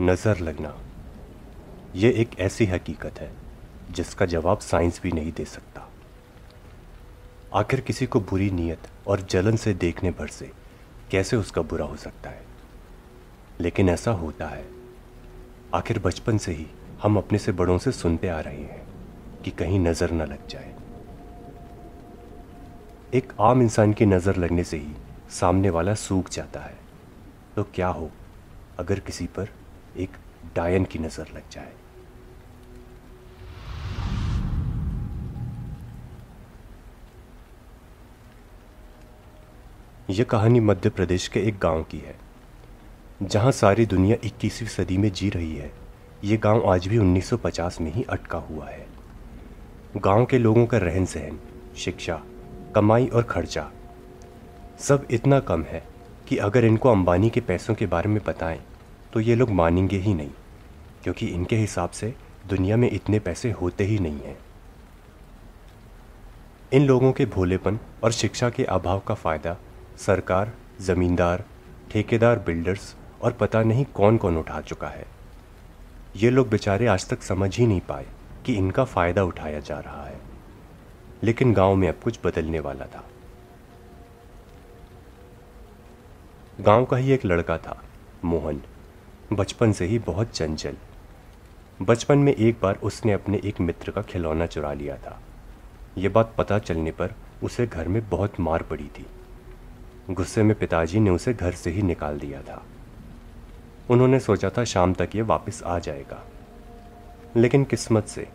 नज़र लगना ये एक ऐसी हकीकत है जिसका जवाब साइंस भी नहीं दे सकता। आखिर किसी को बुरी नीयत और जलन से देखने भर से कैसे उसका बुरा हो सकता है, लेकिन ऐसा होता है। आखिर बचपन से ही हम अपने से बड़ों से सुनते आ रहे हैं कि कहीं नज़र न लग जाए। एक आम इंसान की नज़र लगने से ही सामने वाला सूख जाता है, तो क्या हो अगर किसी पर एक डायन की नज़र लग जाए। यह कहानी मध्य प्रदेश के एक गांव की है, जहां सारी दुनिया 21वीं सदी में जी रही है। ये गांव आज भी 1950 में ही अटका हुआ है। गांव के लोगों का रहन सहन, शिक्षा, कमाई और खर्चा सब इतना कम है कि अगर इनको अंबानी के पैसों के बारे में बताएं तो ये लोग मानेंगे ही नहीं, क्योंकि इनके हिसाब से दुनिया में इतने पैसे होते ही नहीं हैं। इन लोगों के भोलेपन और शिक्षा के अभाव का फ़ायदा सरकार, ज़मींदार, ठेकेदार, बिल्डर्स और पता नहीं कौन कौन उठा चुका है। ये लोग बेचारे आज तक समझ ही नहीं पाए कि इनका फ़ायदा उठाया जा रहा है। लेकिन गांव में अब कुछ बदलने वाला था। गांव का ही एक लड़का था, मोहन, बचपन से ही बहुत चंचल। बचपन में एक बार उसने अपने एक मित्र का खिलौना चुरा लिया था। यह बात पता चलने पर उसे घर में बहुत मार पड़ी थी। गुस्से में पिताजी ने उसे घर से ही निकाल दिया था। उन्होंने सोचा था शाम तक ये वापस आ जाएगा, लेकिन किस्मत से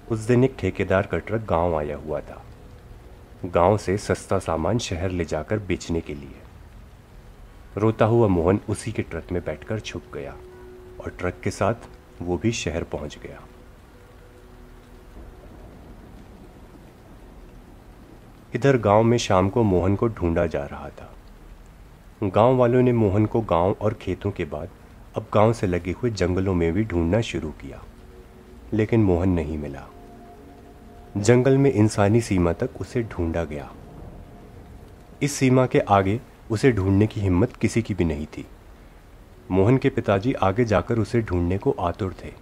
उस दिन एक ठेकेदार का ट्रक गांव आया हुआ था, गांव से सस्ता सामान शहर ले जाकर बेचने के लिए। रोता हुआ मोहन उसी के ट्रक में बैठकर छुप गया और ट्रक के साथ वो भी शहर पहुंच गया। इधर गांव में शाम को मोहन को ढूंढा जा रहा था। गांव वालों ने मोहन को गांव और खेतों के बाद अब गांव से लगे हुए जंगलों में भी ढूंढना शुरू किया, लेकिन मोहन नहीं मिला। जंगल में इंसानी सीमा तक उसे ढूंढा गया। इस सीमा के आगे उसे ढूंढने की हिम्मत किसी की भी नहीं थी। मोहन के पिताजी आगे जाकर उसे ढूंढने को आतुर थे,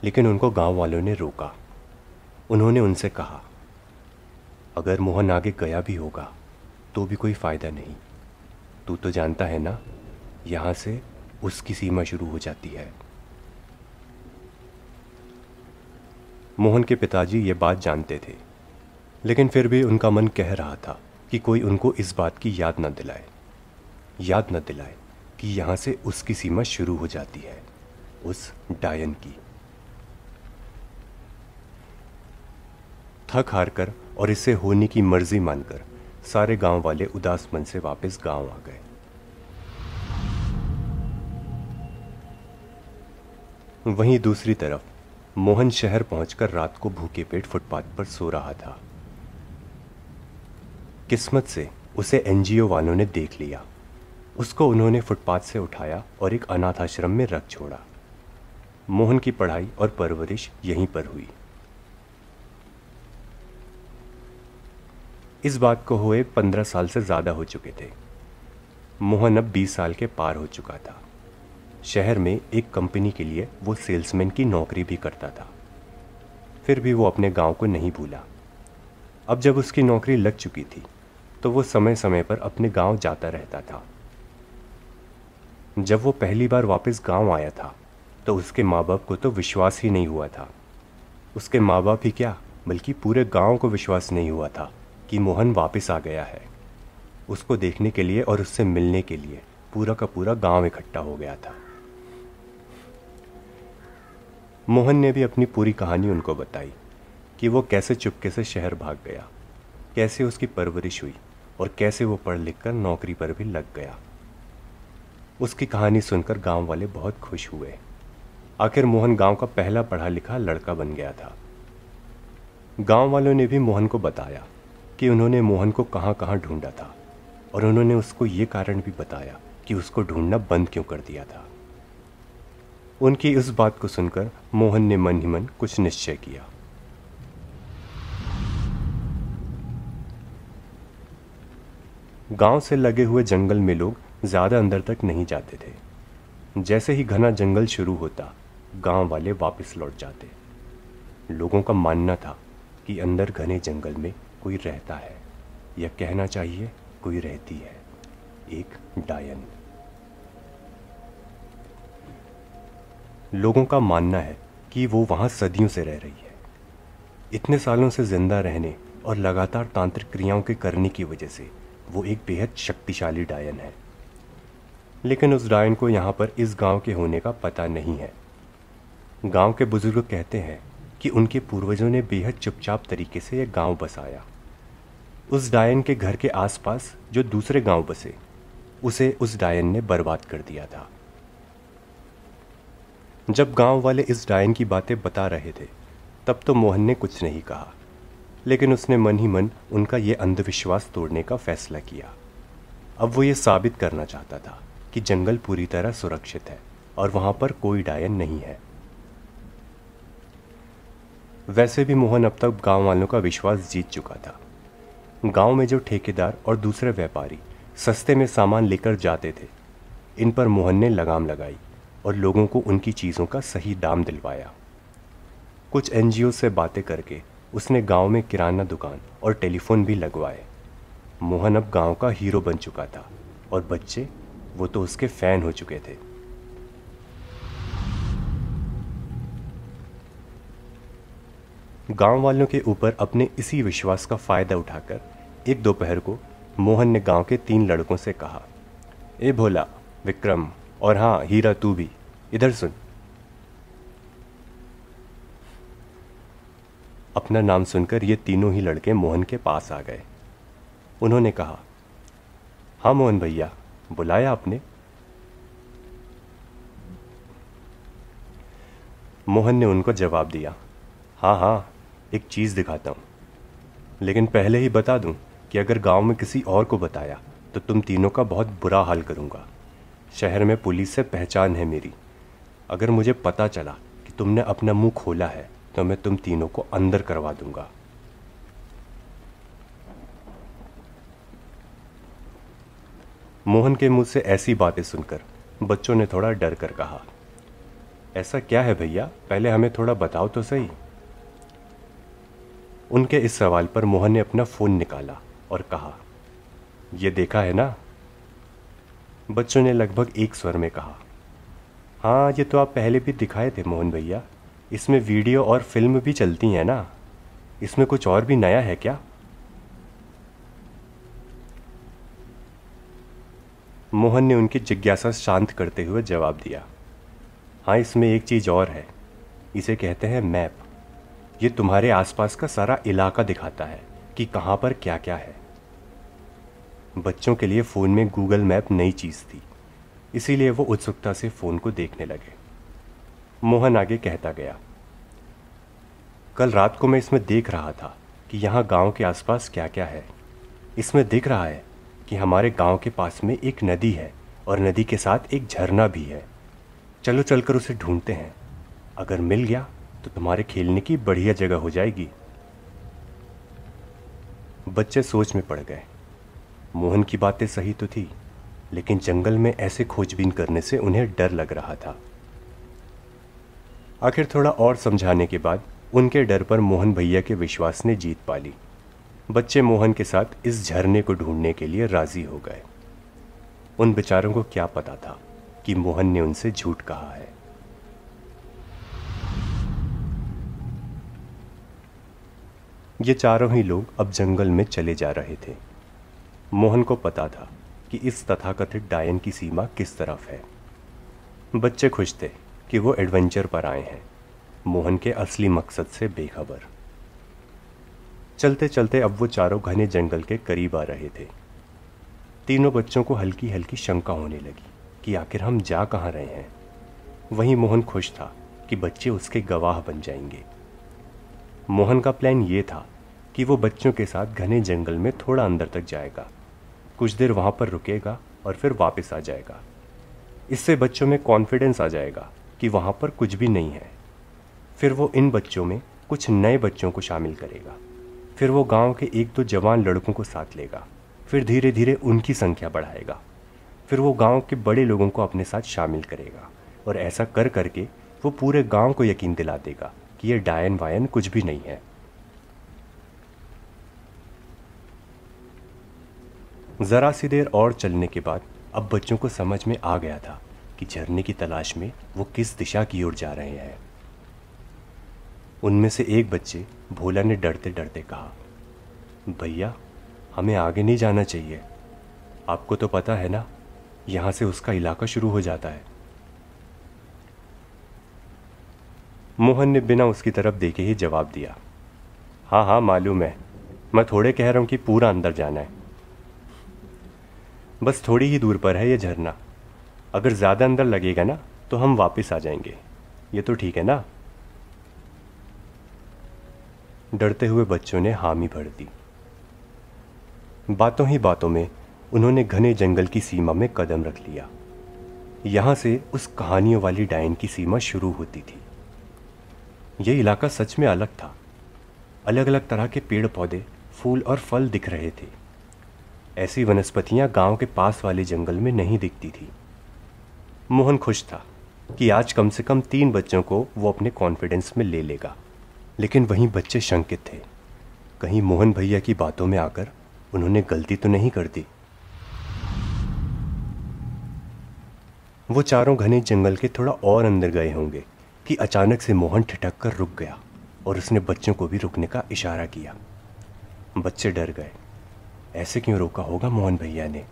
लेकिन उनको गांव वालों ने रोका। उन्होंने उनसे कहा, अगर मोहन आगे गया भी होगा तो भी कोई फ़ायदा नहीं। तू तो जानता है ना, यहाँ से उसकी सीमा शुरू हो जाती है। मोहन के पिताजी ये बात जानते थे, लेकिन फिर भी उनका मन कह रहा था कि कोई उनको इस बात की याद न दिलाए कि यहाँ से उसकी सीमा शुरू हो जाती है, उस डायन की। थक हार कर और इसे होने की मर्जी मानकर सारे गांव वाले उदास मन से वापस गांव आ गए। वहीं दूसरी तरफ मोहन शहर पहुंचकर रात को भूखे पेट फुटपाथ पर सो रहा था। किस्मत से उसे एनजीओ वालों ने देख लिया। उसको उन्होंने फुटपाथ से उठाया और एक अनाथ आश्रम में रख छोड़ा। मोहन की पढ़ाई और परवरिश यहीं पर हुई। इस बात को हुए 15 साल से ज़्यादा हो चुके थे। मोहन अब 20 साल के पार हो चुका था। शहर में एक कंपनी के लिए वो सेल्समैन की नौकरी भी करता था। फिर भी वो अपने गांव को नहीं भूला। अब जब उसकी नौकरी लग चुकी थी तो वो समय समय पर अपने गांव जाता रहता था। जब वो पहली बार वापस गांव आया था तो उसके माँ बाप को तो विश्वास ही नहीं हुआ था। उसके माँ बाप ही क्या, बल्कि पूरे गांव को विश्वास नहीं हुआ था कि मोहन वापस आ गया है। उसको देखने के लिए और उससे मिलने के लिए पूरा का पूरा गांव इकट्ठा हो गया था। मोहन ने भी अपनी पूरी कहानी उनको बताई कि वो कैसे चुपके से शहर भाग गया, कैसे उसकी परवरिश हुई और कैसे वो पढ़ लिख कर नौकरी पर भी लग गया। उसकी कहानी सुनकर गांव वाले बहुत खुश हुए। आखिर मोहन गांव का पहला पढ़ा लिखा लड़का बन गया था। गांव वालों ने भी मोहन को बताया कि उन्होंने मोहन को कहाँ कहाँ ढूंढा था, और उन्होंने उसको ये कारण भी बताया कि उसको ढूंढना बंद क्यों कर दिया था। उनकी इस बात को सुनकर मोहन ने मन ही मन कुछ निश्चय किया। गांव से लगे हुए जंगल में लोग ज़्यादा अंदर तक नहीं जाते थे। जैसे ही घना जंगल शुरू होता, गांव वाले वापस लौट जाते। लोगों का मानना था कि अंदर घने जंगल में कोई रहता है, या कहना चाहिए कोई रहती है, एक डायन। लोगों का मानना है कि वो वहाँ सदियों से रह रही है। इतने सालों से जिंदा रहने और लगातार तांत्रिक क्रियाओं के करने की वजह से वो एक बेहद शक्तिशाली डायन है। लेकिन उस डायन को यहाँ पर इस गांव के होने का पता नहीं है। गांव के बुजुर्ग कहते हैं कि उनके पूर्वजों ने बेहद चुपचाप तरीके से यह गांव बसाया। उस डायन के घर के आसपास जो दूसरे गांव बसे, उसे उस डायन ने बर्बाद कर दिया था। जब गांव वाले इस डायन की बातें बता रहे थे, तब तो मोहन ने कुछ नहीं कहा, लेकिन उसने मन ही मन उनका ये अंधविश्वास तोड़ने का फैसला किया। अब वो ये साबित करना चाहता था कि जंगल पूरी तरह सुरक्षित है और वहां पर कोई डायन नहीं है। वैसे भी मोहन अब तक गांव वालों का विश्वास जीत चुका था। गांव में जो ठेकेदार और दूसरे व्यापारी सस्ते में सामान लेकर जाते थे, इन पर मोहन ने लगाम लगाई और लोगों को उनकी चीज़ों का सही दाम दिलवाया। कुछ एनजीओ से बातें करके उसने गांव में किराना दुकान और टेलीफोन भी लगवाए। मोहन अब गांव का हीरो बन चुका था और बच्चे, वो तो उसके फैन हो चुके थे। गांव वालों के ऊपर अपने इसी विश्वास का फायदा उठाकर एक दोपहर को मोहन ने गांव के 3 लड़कों से कहा, ए भोला, विक्रम और हाँ हीरा, तू भी इधर सुन। अपना नाम सुनकर ये तीनों ही लड़के मोहन के पास आ गए। उन्होंने कहा, हाँ मोहन भैया, बुलाया आपने? मोहन ने उनको जवाब दिया, हाँ हाँ, एक चीज़ दिखाता हूँ, लेकिन पहले ही बता दूँ कि अगर गांव में किसी और को बताया तो तुम तीनों का बहुत बुरा हाल करूँगा। शहर में पुलिस से पहचान है मेरी। अगर मुझे पता चला कि तुमने अपना मुंह खोला है तो मैं तुम तीनों को अंदर करवा दूंगा। मोहन के मुंह से ऐसी बातें सुनकर बच्चों ने थोड़ा डर कर कहा, ऐसा क्या है भैया, पहले हमें थोड़ा बताओ तो सही। उनके इस सवाल पर मोहन ने अपना फ़ोन निकाला और कहा, ये देखा है ना? बच्चों ने लगभग एक स्वर में कहा, हाँ ये तो आप पहले भी दिखाए थे मोहन भैया, इसमें वीडियो और फिल्म भी चलती हैं ना, इसमें कुछ और भी नया है क्या? मोहन ने उनकी जिज्ञासा शांत करते हुए जवाब दिया, हाँ इसमें एक चीज़ और है, इसे कहते हैं मैप। ये तुम्हारे आसपास का सारा इलाका दिखाता है कि कहाँ पर क्या क्या है। बच्चों के लिए फ़ोन में गूगल मैप नई चीज़ थी, इसीलिए वो उत्सुकता से फ़ोन को देखने लगे। मोहन आगे कहता गया, कल रात को मैं इसमें देख रहा था कि यहाँ गांव के आसपास क्या क्या है। इसमें दिख रहा है कि हमारे गांव के पास में एक नदी है और नदी के साथ एक झरना भी है। चलो चलकर उसे ढूंढते हैं, अगर मिल गया तो तुम्हारे खेलने की बढ़िया जगह हो जाएगी। बच्चे सोच में पड़ गए। मोहन की बातें सही तो थी, लेकिन जंगल में ऐसे खोजबीन करने से उन्हें डर लग रहा था। आखिर थोड़ा और समझाने के बाद उनके डर पर मोहन भैया के विश्वास ने जीत पा ली। बच्चे मोहन के साथ इस झरने को ढूंढने के लिए राजी हो गए। उन बेचारों को क्या पता था कि मोहन ने उनसे झूठ कहा है। ये चारों ही लोग अब जंगल में चले जा रहे थे। मोहन को पता था कि इस तथाकथित डायन की सीमा किस तरफ है। बच्चे खुश थे कि वो एडवेंचर पर आए हैं, मोहन के असली मकसद से बेखबर। चलते चलते अब वो चारों घने जंगल के करीब आ रहे थे। तीनों बच्चों को हल्की हल्की शंका होने लगी कि आखिर हम जा कहाँ रहे हैं। वहीं मोहन खुश था कि बच्चे उसके गवाह बन जाएंगे। मोहन का प्लान ये था कि वो बच्चों के साथ घने जंगल में थोड़ा अंदर तक जाएगा, कुछ देर वहाँ पर रुकेगा और फिर वापस आ जाएगा। इससे बच्चों में कॉन्फिडेंस आ जाएगा कि वहाँ पर कुछ भी नहीं है। फिर वो इन बच्चों में कुछ नए बच्चों को शामिल करेगा। फिर वो गांव के 1-2 जवान लड़कों को साथ लेगा। फिर धीरे धीरे उनकी संख्या बढ़ाएगा। फिर वो गांव के बड़े लोगों को अपने साथ शामिल करेगा और ऐसा कर करके वो पूरे गांव को यकीन दिला देगा कि ये डायन वायन कुछ भी नहीं है। ज़रा सी देर और चलने के बाद अब बच्चों को समझ में आ गया था कि झरने की तलाश में वो किस दिशा की ओर जा रहे हैं। उनमें से एक बच्चे भोला ने डरते डरते कहा, भैया हमें आगे नहीं जाना चाहिए, आपको तो पता है ना यहाँ से उसका इलाका शुरू हो जाता है। मोहन ने बिना उसकी तरफ देखे ही जवाब दिया, हाँ हाँ मालूम है, मैं थोड़े कह रहा हूँ कि पूरा अंदर जाना है। बस थोड़ी ही दूर पर है ये झरना, अगर ज़्यादा अंदर लगेगा ना तो हम वापस आ जाएंगे, ये तो ठीक है ना। डरते हुए बच्चों ने हामी भर दी। बातों ही बातों में उन्होंने घने जंगल की सीमा में कदम रख लिया। यहाँ से उस कहानियों वाली डायन की सीमा शुरू होती थी। यह इलाका सच में अलग था। अलग अलग तरह के पेड़ पौधे, फूल और फल दिख रहे थे। ऐसी वनस्पतियां गांव के पास वाले जंगल में नहीं दिखती थी। मोहन खुश था कि आज कम से कम 3 बच्चों को वो अपने कॉन्फिडेंस में ले लेगा, लेकिन वहीं बच्चे शंकित थे, कहीं मोहन भैया की बातों में आकर उन्होंने गलती तो नहीं कर दी। वो चारों घने जंगल के थोड़ा और अंदर गए होंगे कि अचानक से मोहन ठिठक कर रुक गया और उसने बच्चों को भी रुकने का इशारा किया। बच्चे डर गए। ऐसे क्यों रोका होगा मोहन भैया ने?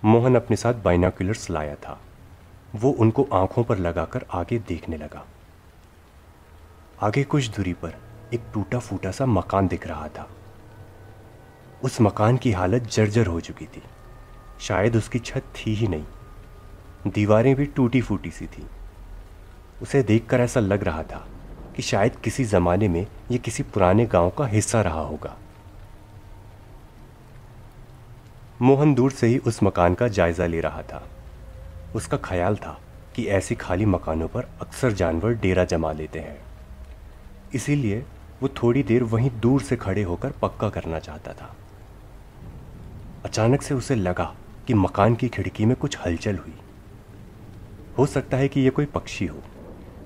मोहन अपने साथ बाइनोक्यूलर्स लाया था। वो उनको आंखों पर लगाकर आगे देखने लगा। आगे कुछ दूरी पर एक टूटा फूटा सा मकान दिख रहा था। उस मकान की हालत जर्जर हो चुकी थी। शायद उसकी छत थी ही नहीं, दीवारें भी टूटी फूटी सी थी। उसे देखकर ऐसा लग रहा था कि शायद किसी जमाने में यह किसी पुराने गांव का हिस्सा रहा होगा। मोहन दूर से ही उस मकान का जायजा ले रहा था। उसका ख्याल था कि ऐसी खाली मकानों पर अक्सर जानवर डेरा जमा लेते हैं, इसीलिए वो थोड़ी देर वहीं दूर से खड़े होकर पक्का करना चाहता था। अचानक से उसे लगा कि मकान की खिड़की में कुछ हलचल हुई। हो सकता है कि यह कोई पक्षी हो,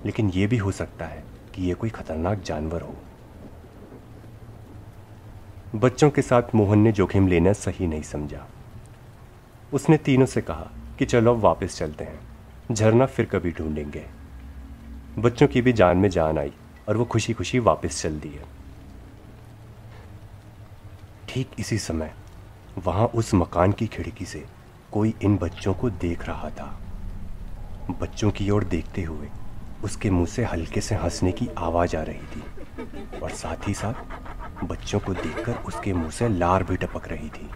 लेकिन यह भी हो सकता है कि यह कोई खतरनाक जानवर हो। बच्चों के साथ मोहन ने जोखिम लेना सही नहीं समझा। उसने तीनों से कहा कि चलो अब वापस चलते हैं, झरना फिर कभी ढूंढेंगे। बच्चों की भी जान में जान आई और वो खुशी खुशी वापस चल दिए। ठीक इसी समय वहां उस मकान की खिड़की से कोई इन बच्चों को देख रहा था। बच्चों की ओर देखते हुए उसके मुंह से हल्के से हंसने की आवाज आ रही थी और साथ ही साथ बच्चों को देखकर उसके मुंह से लार भी टपक रही थी।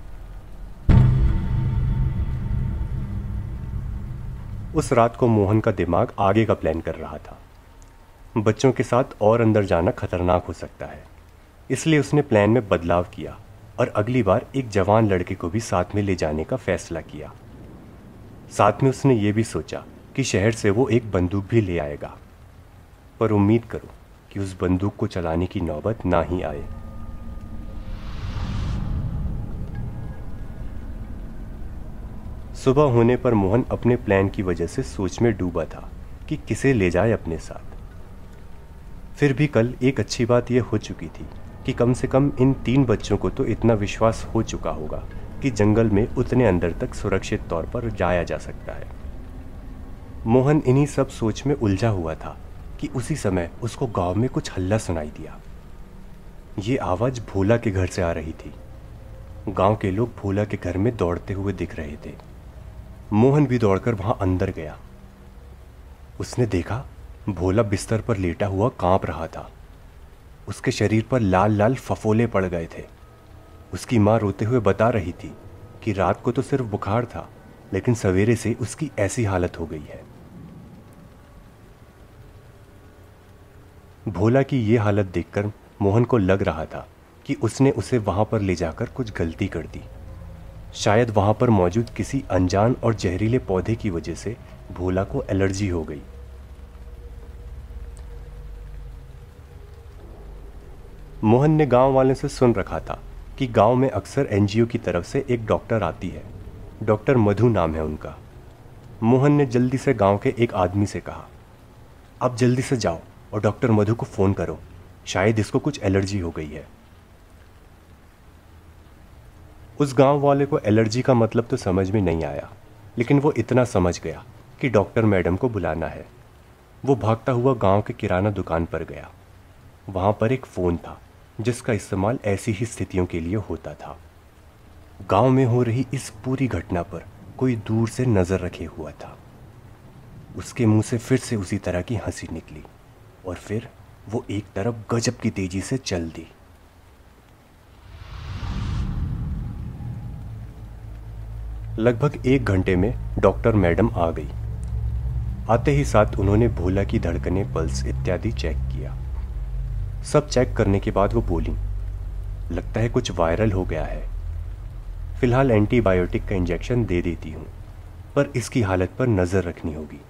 उस रात को मोहन का दिमाग आगे का प्लान कर रहा था। बच्चों के साथ और अंदर जाना खतरनाक हो सकता है, इसलिए उसने प्लान में बदलाव किया और अगली बार एक जवान लड़के को भी साथ में ले जाने का फैसला किया। साथ में उसने ये भी सोचा कि शहर से वो एक बंदूक भी ले आएगा, पर उम्मीद करो कि उस बंदूक को चलाने की नौबत ना ही आए। सुबह होने पर मोहन अपने प्लान की वजह से सोच में डूबा था कि किसे ले जाए अपने साथ। फिर भी कल एक अच्छी बात यह हो चुकी थी कि कम से कम इन 3 बच्चों को तो इतना विश्वास हो चुका होगा कि जंगल में उतने अंदर तक सुरक्षित तौर पर जाया जा सकता है। मोहन इन्हीं सब सोच में उलझा हुआ था कि उसी समय उसको गांव में कुछ हल्ला सुनाई दिया। ये आवाज़ भोला के घर से आ रही थी। गांव के लोग भोला के घर में दौड़ते हुए दिख रहे थे। मोहन भी दौड़कर वहां अंदर गया। उसने देखा भोला बिस्तर पर लेटा हुआ कांप रहा था। उसके शरीर पर लाल लाल फफोले पड़ गए थे। उसकी माँ रोते हुए बता रही थी कि रात को तो सिर्फ बुखार था, लेकिन सवेरे से उसकी ऐसी हालत हो गई है। भोला की ये हालत देखकर मोहन को लग रहा था कि उसने उसे वहां पर ले जाकर कुछ गलती कर दी। शायद वहां पर मौजूद किसी अनजान और जहरीले पौधे की वजह से भोला को एलर्जी हो गई। मोहन ने गांव वालों से सुन रखा था कि गांव में अक्सर एनजीओ की तरफ से एक डॉक्टर आती है डॉक्टर मधु नाम है उनका। मोहन ने जल्दी से गांव के एक आदमी से कहा, आप जल्दी से जाओ और डॉक्टर मधु को फ़ोन करो, शायद इसको कुछ एलर्जी हो गई है। उस गांव वाले को एलर्जी का मतलब तो समझ में नहीं आया, लेकिन वो इतना समझ गया कि डॉक्टर मैडम को बुलाना है। वो भागता हुआ गांव के किराना दुकान पर गया। वहां पर एक फ़ोन था जिसका इस्तेमाल ऐसी ही स्थितियों के लिए होता था। गांव में हो रही इस पूरी घटना पर कोई दूर से नज़र रखे हुआ था। उसके मुंह से फिर से उसी तरह की हंसी निकली और फिर वो एक तरफ गजब की तेजी से चल दी। लगभग 1 घंटे में डॉक्टर मैडम आ गई। आते ही साथ उन्होंने भोला की धड़कनें, पल्स इत्यादि चेक किया। सब चेक करने के बाद वो बोली, लगता है कुछ वायरल हो गया है। फिलहाल एंटीबायोटिक का इंजेक्शन दे देती हूँ, पर इसकी हालत पर नज़र रखनी होगी।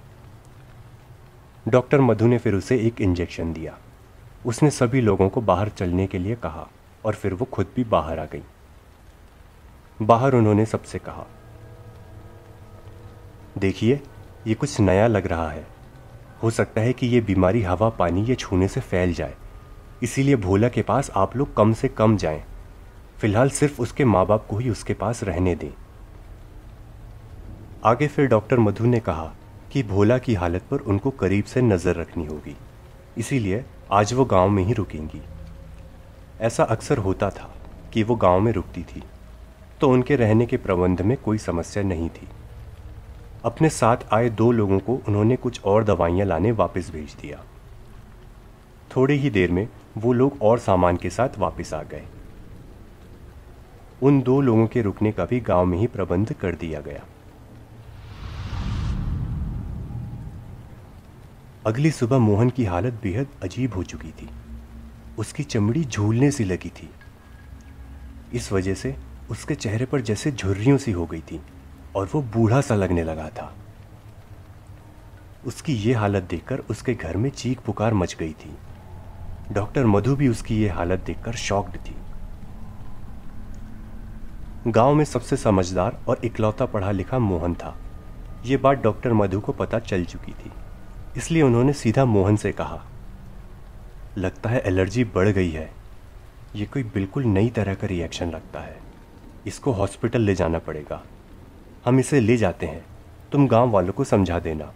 डॉक्टर मधु ने फिर उसे एक इंजेक्शन दिया। उसने सभी लोगों को बाहर चलने के लिए कहा और फिर वो खुद भी बाहर आ गई। बाहर उन्होंने सबसे कहा, देखिए ये कुछ नया लग रहा है। हो सकता है कि ये बीमारी हवा, पानी या छूने से फैल जाए, इसीलिए भोला के पास आप लोग कम से कम जाएं। फिलहाल सिर्फ उसके माँ बाप को ही उसके पास रहने दें। आगे फिर डॉक्टर मधु ने कहा कि भोला की हालत पर उनको करीब से नज़र रखनी होगी, इसीलिए आज वो गांव में ही रुकेंगी। ऐसा अक्सर होता था कि वो गांव में रुकती थी, तो उनके रहने के प्रबंध में कोई समस्या नहीं थी। अपने साथ आए 2 लोगों को उन्होंने कुछ और दवाइयाँ लाने वापस भेज दिया। थोड़ी ही देर में वो लोग और सामान के साथ वापस आ गए। उन 2 लोगों के रुकने का भी गांव में ही प्रबंध कर दिया गया। अगली सुबह मोहन की हालत बेहद अजीब हो चुकी थी। उसकी चमड़ी झूलने सी लगी थी। इस वजह से उसके चेहरे पर जैसे झुर्रियों सी हो गई थी और वो बूढ़ा सा लगने लगा था। उसकी ये हालत देखकर उसके घर में चीख पुकार मच गई थी। डॉक्टर मधु भी उसकी ये हालत देखकर शॉक्ड थी। गांव में सबसे समझदार और इकलौता पढ़ा लिखा मोहन था। ये बात डॉक्टर मधु को पता चल चुकी थी, इसलिए उन्होंने सीधा मोहन से कहा, लगता है एलर्जी बढ़ गई है। ये कोई बिल्कुल नई तरह का रिएक्शन लगता है। इसको हॉस्पिटल ले जाना पड़ेगा। हम इसे ले जाते हैं, तुम गांव वालों को समझा देना।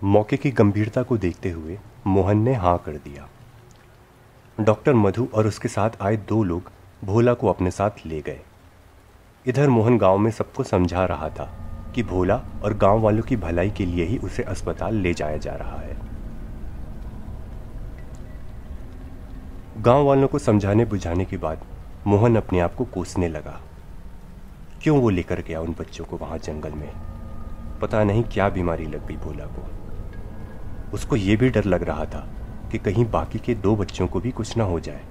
मौके की गंभीरता को देखते हुए मोहन ने हाँ कर दिया। डॉक्टर मधु और उसके साथ आए 2 लोग भोला को अपने साथ ले गए। इधर मोहन गांव में सबको समझा रहा था कि भोला और गांव वालों की भलाई के लिए ही उसे अस्पताल ले जाया जा रहा है। गांव वालों को समझाने बुझाने के बाद मोहन अपने आप को कोसने लगा। क्यों वो लेकर गया उन बच्चों को वहां जंगल में? पता नहीं क्या बीमारी लग गई भोला को। उसको ये भी डर लग रहा था कि कहीं बाकी के 2 बच्चों को भी कुछ ना हो जाए।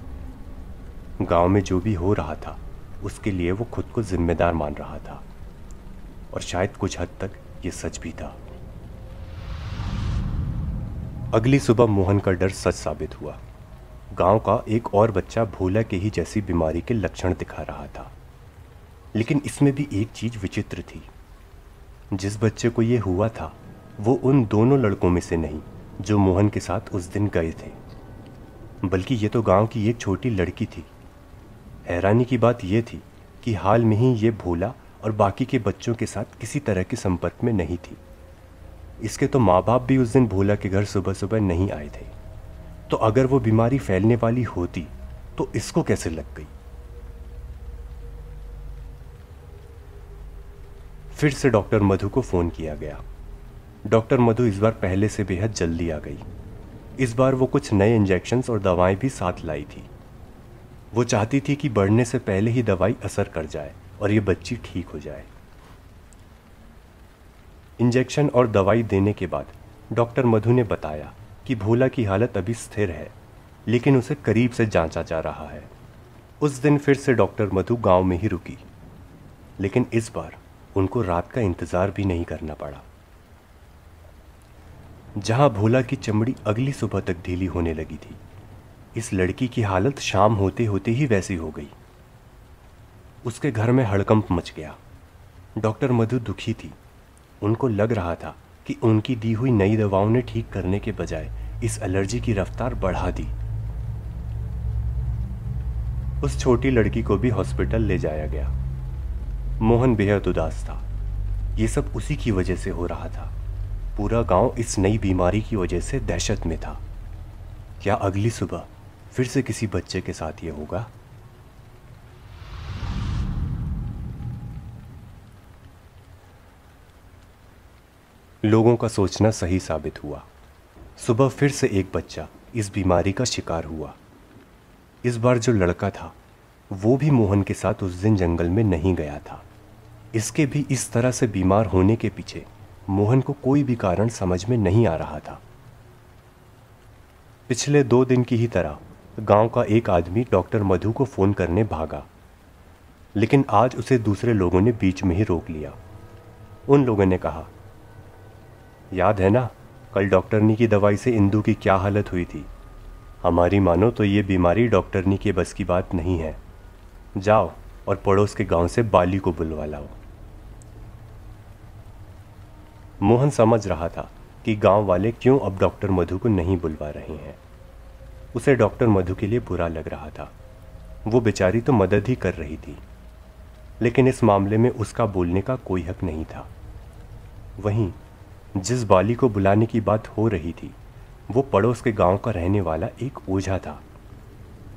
गांव में जो भी हो रहा था उसके लिए वो खुद को जिम्मेदार मान रहा था, और शायद कुछ हद तक ये सच भी था। अगली सुबह मोहन का डर सच साबित हुआ। गांव का एक और बच्चा भोला के ही जैसी बीमारी के लक्षण दिखा रहा था, लेकिन इसमें भी एक चीज विचित्र थी। जिस बच्चे को ये हुआ था वो उन दोनों लड़कों में से नहीं जो मोहन के साथ उस दिन गए थे, बल्कि ये तो गांव की एक छोटी लड़की थी। हैरानी की बात यह थी कि हाल में ही ये भोला और बाकी के बच्चों के साथ किसी तरह के संपर्क में नहीं थी। इसके तो माँ बाप भी उस दिन भोला के घर सुबह सुबह नहीं आए थे, तो अगर वो बीमारी फैलने वाली होती तो इसको कैसे लग गई? फिर से डॉक्टर मधु को फ़ोन किया गया। डॉक्टर मधु इस बार पहले से बेहद जल्दी आ गई। इस बार वो कुछ नए इंजेक्शन्स और दवाएं भी साथ लाई थी। वो चाहती थी कि बढ़ने से पहले ही दवाई असर कर जाए और ये बच्ची ठीक हो जाए। इंजेक्शन और दवाई देने के बाद डॉक्टर मधु ने बताया कि भोला की हालत अभी स्थिर है, लेकिन उसे करीब से जांचा जा रहा है। उस दिन फिर से डॉक्टर मधु गांव में ही रुकी, लेकिन इस बार उनको रात का इंतज़ार भी नहीं करना पड़ा। जहां भोला की चमड़ी अगली सुबह तक ढीली होने लगी थी, इस लड़की की हालत शाम होते होते ही वैसी हो गई। उसके घर में हड़कंप मच गया। डॉक्टर मधु दुखी थी। उनको लग रहा था कि उनकी दी हुई नई दवाओं ने ठीक करने के बजाय इस एलर्जी की रफ्तार बढ़ा दी। उस छोटी लड़की को भी हॉस्पिटल ले जाया गया। मोहन बेहद उदास था। ये सब उसी की वजह से हो रहा था। पूरा गांव इस नई बीमारी की वजह से दहशत में था। क्या अगली सुबह फिर से किसी बच्चे के साथ ये होगा? लोगों का सोचना सही साबित हुआ। सुबह फिर से एक बच्चा इस बीमारी का शिकार हुआ। इस बार जो लड़का था वो भी मोहन के साथ उस दिन जंगल में नहीं गया था। इसके भी इस तरह से बीमार होने के पीछे मोहन को कोई भी कारण समझ में नहीं आ रहा था। पिछले 2 दिन की ही तरह गांव का एक आदमी डॉक्टर मधु को फोन करने भागा, लेकिन आज उसे दूसरे लोगों ने बीच में ही रोक लिया। उन लोगों ने कहा, याद है ना कल डॉक्टरनी की दवाई से इंदू की क्या हालत हुई थी? हमारी मानो तो ये बीमारी डॉक्टरनी के बस की बात नहीं है। जाओ और पड़ोस के गांव से बाली को बुलवा लाओ। मोहन समझ रहा था कि गांव वाले क्यों अब डॉक्टर मधु को नहीं बुलवा रहे हैं। उसे डॉक्टर मधु के लिए बुरा लग रहा था। वो बेचारी तो मदद ही कर रही थी, लेकिन इस मामले में उसका बोलने का कोई हक नहीं था। वहीं जिस बाली को बुलाने की बात हो रही थी वो पड़ोस के गांव का रहने वाला एक ओझा था।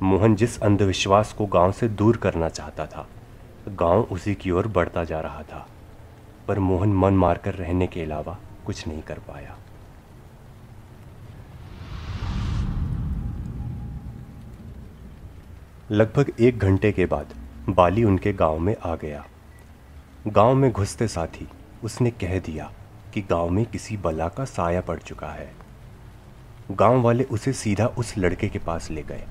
मोहन जिस अंधविश्वास को गांव से दूर करना चाहता था, गांव उसी की ओर बढ़ता जा रहा था। पर मोहन मन मारकर रहने के अलावा कुछ नहीं कर पाया। लगभग 1 घंटे के बाद बाली उनके गांव में आ गया। गांव में घुसते साथ ही उसने कह दिया कि गांव में किसी बला का साया पड़ चुका है। गांव वाले उसे सीधा उस लड़के के पास ले गए।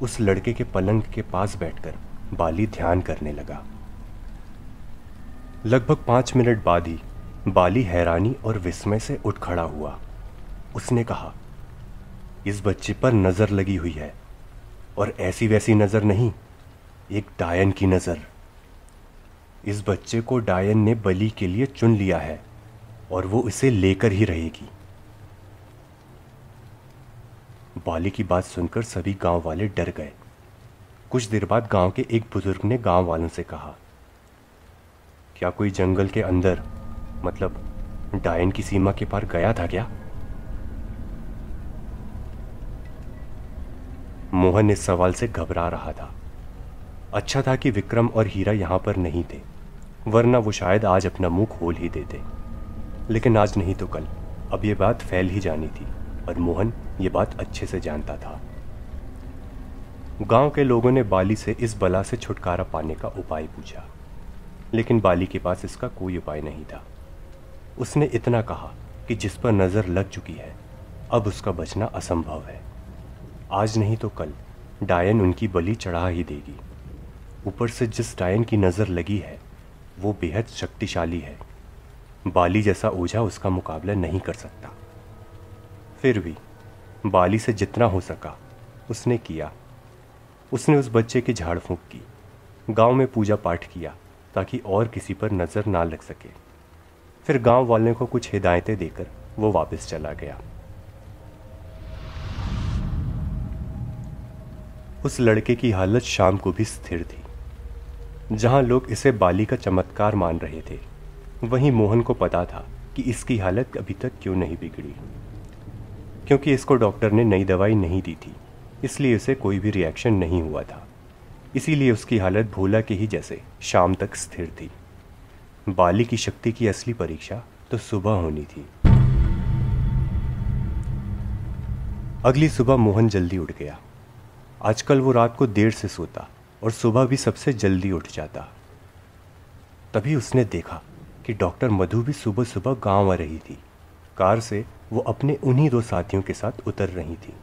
उस लड़के के पलंग के पास बैठकर बाली ध्यान करने लगा। लगभग 5 मिनट बाद ही बाली हैरानी और विस्मय से उठ खड़ा हुआ। उसने कहा, इस बच्चे पर नजर लगी हुई है, और ऐसी वैसी नजर नहीं, एक डायन की नजर। इस बच्चे को डायन ने बलि के लिए चुन लिया है और वो इसे लेकर ही रहेगी। बाली की बात सुनकर सभी गांव वाले डर गए। कुछ देर बाद गांव के एक बुजुर्ग ने गांव वालों से कहा, क्या कोई जंगल के अंदर, मतलब डायन की सीमा के पार गया था क्या? मोहन इस सवाल से घबरा रहा था। अच्छा था कि विक्रम और हीरा यहां पर नहीं थे, वरना वो शायद आज अपना मुंह खोल ही देते। लेकिन आज नहीं तो कल अब ये बात फैल ही जानी थी, और मोहन ये बात अच्छे से जानता था। गांव के लोगों ने बाली से इस बला से छुटकारा पाने का उपाय पूछा, लेकिन बाली के पास इसका कोई उपाय नहीं था। उसने इतना कहा कि जिस पर नज़र लग चुकी है अब उसका बचना असंभव है। आज नहीं तो कल डायन उनकी बलि चढ़ा ही देगी। ऊपर से जिस डायन की नज़र लगी है वो बेहद शक्तिशाली है। बाली जैसा ओझा उसका मुकाबला नहीं कर सकता। फिर भी बाली से जितना हो सका उसने किया। उसने उस बच्चे की झाड़ फूंक की, गांव में पूजा पाठ किया ताकि और किसी पर नज़र ना लग सके। फिर गांव वालों को कुछ हिदायतें देकर वो वापस चला गया। उस लड़के की हालत शाम को भी स्थिर थी। जहां लोग इसे बाली का चमत्कार मान रहे थे, वहीं मोहन को पता था कि इसकी हालत अभी तक क्यों नहीं बिगड़ी। क्योंकि इसको डॉक्टर ने नई दवाई नहीं दी थी, इसलिए उसे कोई भी रिएक्शन नहीं हुआ था। इसीलिए उसकी हालत भोला के ही जैसे शाम तक स्थिर थी। बाली की शक्ति की असली परीक्षा तो सुबह होनी थी। अगली सुबह मोहन जल्दी उठ गया। आजकल वो रात को देर से सोता और सुबह भी सबसे जल्दी उठ जाता। तभी उसने देखा कि डॉक्टर मधु भी सुबह सुबह गांव आ रही थी। कार से वो अपने उन्हीं 2 साथियों के साथ उतर रही थी।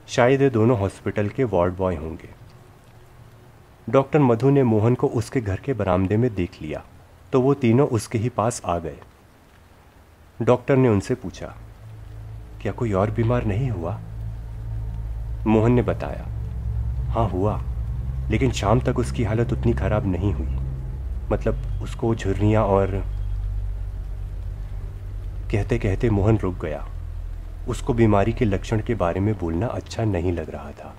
शायद ये दोनों हॉस्पिटल के वार्ड बॉय होंगे। डॉक्टर मधु ने मोहन को उसके घर के बरामदे में देख लिया तो वो तीनों उसके ही पास आ गए। डॉक्टर ने उनसे पूछा, क्या कोई और बीमार नहीं हुआ? मोहन ने बताया, हाँ हुआ, लेकिन शाम तक उसकी हालत उतनी खराब नहीं हुई। मतलब उसको झुर्रियाँ और कहते कहते मोहन रुक गया। उसको बीमारी के लक्षण के बारे में बोलना अच्छा नहीं लग रहा था।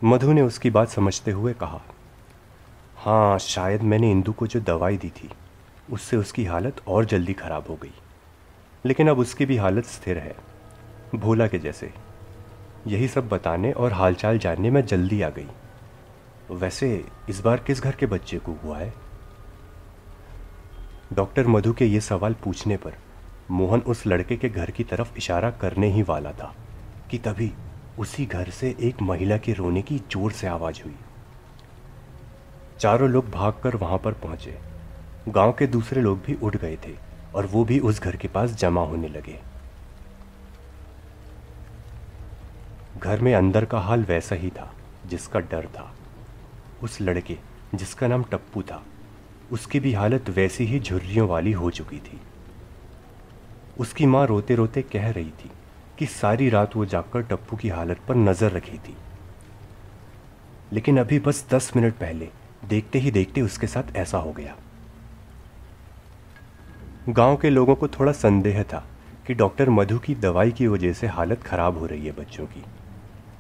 मधु ने उसकी बात समझते हुए कहा, हाँ शायद मैंने इंदु को जो दवाई दी थी उससे उसकी हालत और जल्दी ख़राब हो गई, लेकिन अब उसकी भी हालत स्थिर है, भोला के जैसे। यही सब बताने और हालचाल जानने में जल्दी आ गई। वैसे इस बार किस घर के बच्चे को हुआ है? डॉक्टर मधु के ये सवाल पूछने पर मोहन उस लड़के के घर की तरफ इशारा करने ही वाला था कि तभी उसी घर से एक महिला के रोने की जोर से आवाज़ हुई। चारों लोग भागकर वहां पर पहुंचे। गांव के दूसरे लोग भी उठ गए थे और वो भी उस घर के पास जमा होने लगे। घर में अंदर का हाल वैसा ही था जिसका डर था। उस लड़के जिसका नाम टप्पू था, उसकी भी हालत वैसी ही झुर्रियों वाली हो चुकी थी। उसकी माँ रोते रोते कह रही थी कि सारी रात वो जागकर टप्पू की हालत पर नजर रखी थी, लेकिन अभी बस 10 मिनट पहले देखते ही देखते उसके साथ ऐसा हो गया। गांव के लोगों को थोड़ा संदेह था कि डॉक्टर मधु की दवाई की वजह से हालत खराब हो रही है बच्चों की,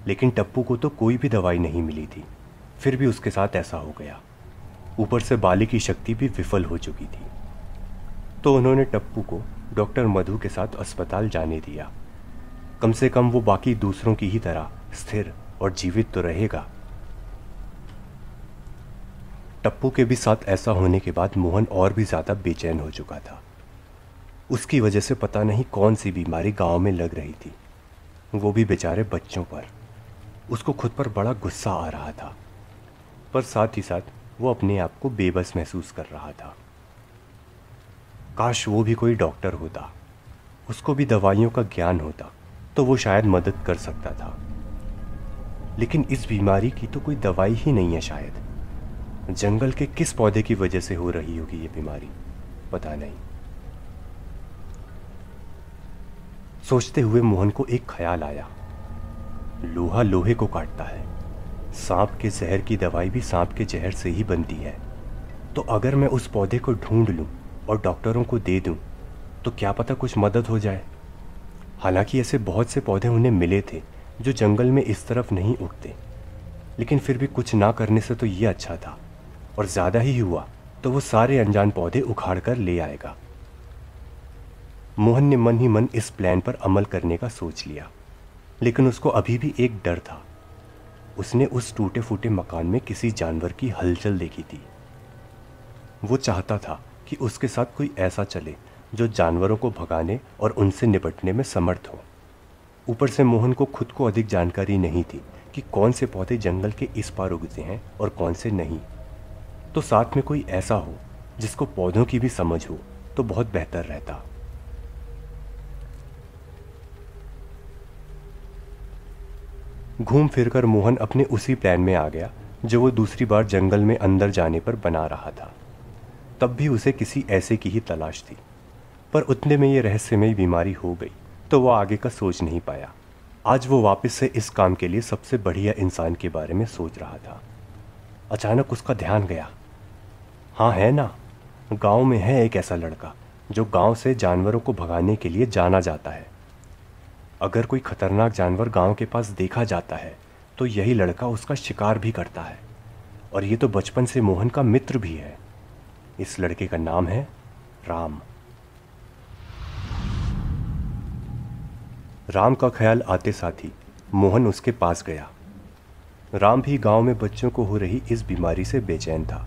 लेकिन टप्पू को तो कोई भी दवाई नहीं मिली थी, फिर भी उसके साथ ऐसा हो गया। ऊपर से बाली की शक्ति भी विफल हो चुकी थी। तो उन्होंने टप्पू को डॉक्टर मधु के साथ अस्पताल जाने दिया। कम से कम वो बाकी दूसरों की ही तरह स्थिर और जीवित तो रहेगा। टप्पू के भी साथ ऐसा होने के बाद मोहन और भी ज़्यादा बेचैन हो चुका था। उसकी वजह से पता नहीं कौन सी बीमारी गांव में लग रही थी, वो भी बेचारे बच्चों पर। उसको खुद पर बड़ा गुस्सा आ रहा था, पर साथ ही साथ वो अपने आप को बेबस महसूस कर रहा था। काश वो भी कोई डॉक्टर होता, उसको भी दवाइयों का ज्ञान होता, तो वो शायद मदद कर सकता था। लेकिन इस बीमारी की तो कोई दवाई ही नहीं है शायद। जंगल के किस पौधे की वजह से हो रही होगी ये बीमारी, पता नहीं। सोचते हुए मोहन को एक ख्याल आया, लोहा लोहे को काटता है, सांप के जहर की दवाई भी सांप के जहर से ही बनती है। तो अगर मैं उस पौधे को ढूंढ लूं और डॉक्टरों को दे दूं तो क्या पता कुछ मदद हो जाए। हालांकि ऐसे बहुत से पौधे उन्हें मिले थे जो जंगल में इस तरफ नहीं उगते, लेकिन फिर भी कुछ ना करने से तो ये अच्छा था, और ज़्यादा ही हुआ तो वो सारे अनजान पौधे उखाड़ कर ले आएगा। मोहन ने मन ही मन इस प्लान पर अमल करने का सोच लिया, लेकिन उसको अभी भी एक डर था। उसने उस टूटे फूटे मकान में किसी जानवर की हलचल देखी थी। वो चाहता था कि उसके साथ कोई ऐसा चले जो जानवरों को भगाने और उनसे निपटने में समर्थ हो। ऊपर से मोहन को खुद को अधिक जानकारी नहीं थी कि कौन से पौधे जंगल के इस पार उगते हैं और कौन से नहीं। तो साथ में कोई ऐसा हो जिसको पौधों की भी समझ हो तो बहुत बेहतर रहता। घूम फिरकर मोहन अपने उसी प्लान में आ गया जो वो दूसरी बार जंगल में अंदर जाने पर बना रहा था। तब भी उसे किसी ऐसे की ही तलाश थी, पर उतने में ये रहस्यमयी बीमारी हो गई तो वो आगे का सोच नहीं पाया। आज वो वापस से इस काम के लिए सबसे बढ़िया इंसान के बारे में सोच रहा था। अचानक उसका ध्यान गया, हाँ है ना, गांव में है एक ऐसा लड़का जो गांव से जानवरों को भगाने के लिए जाना जाता है। अगर कोई खतरनाक जानवर गांव के पास देखा जाता है तो यही लड़का उसका शिकार भी करता है, और ये तो बचपन से मोहन का मित्र भी है। इस लड़के का नाम है राम। राम का ख्याल आते साथ ही मोहन उसके पास गया। राम भी गांव में बच्चों को हो रही इस बीमारी से बेचैन था,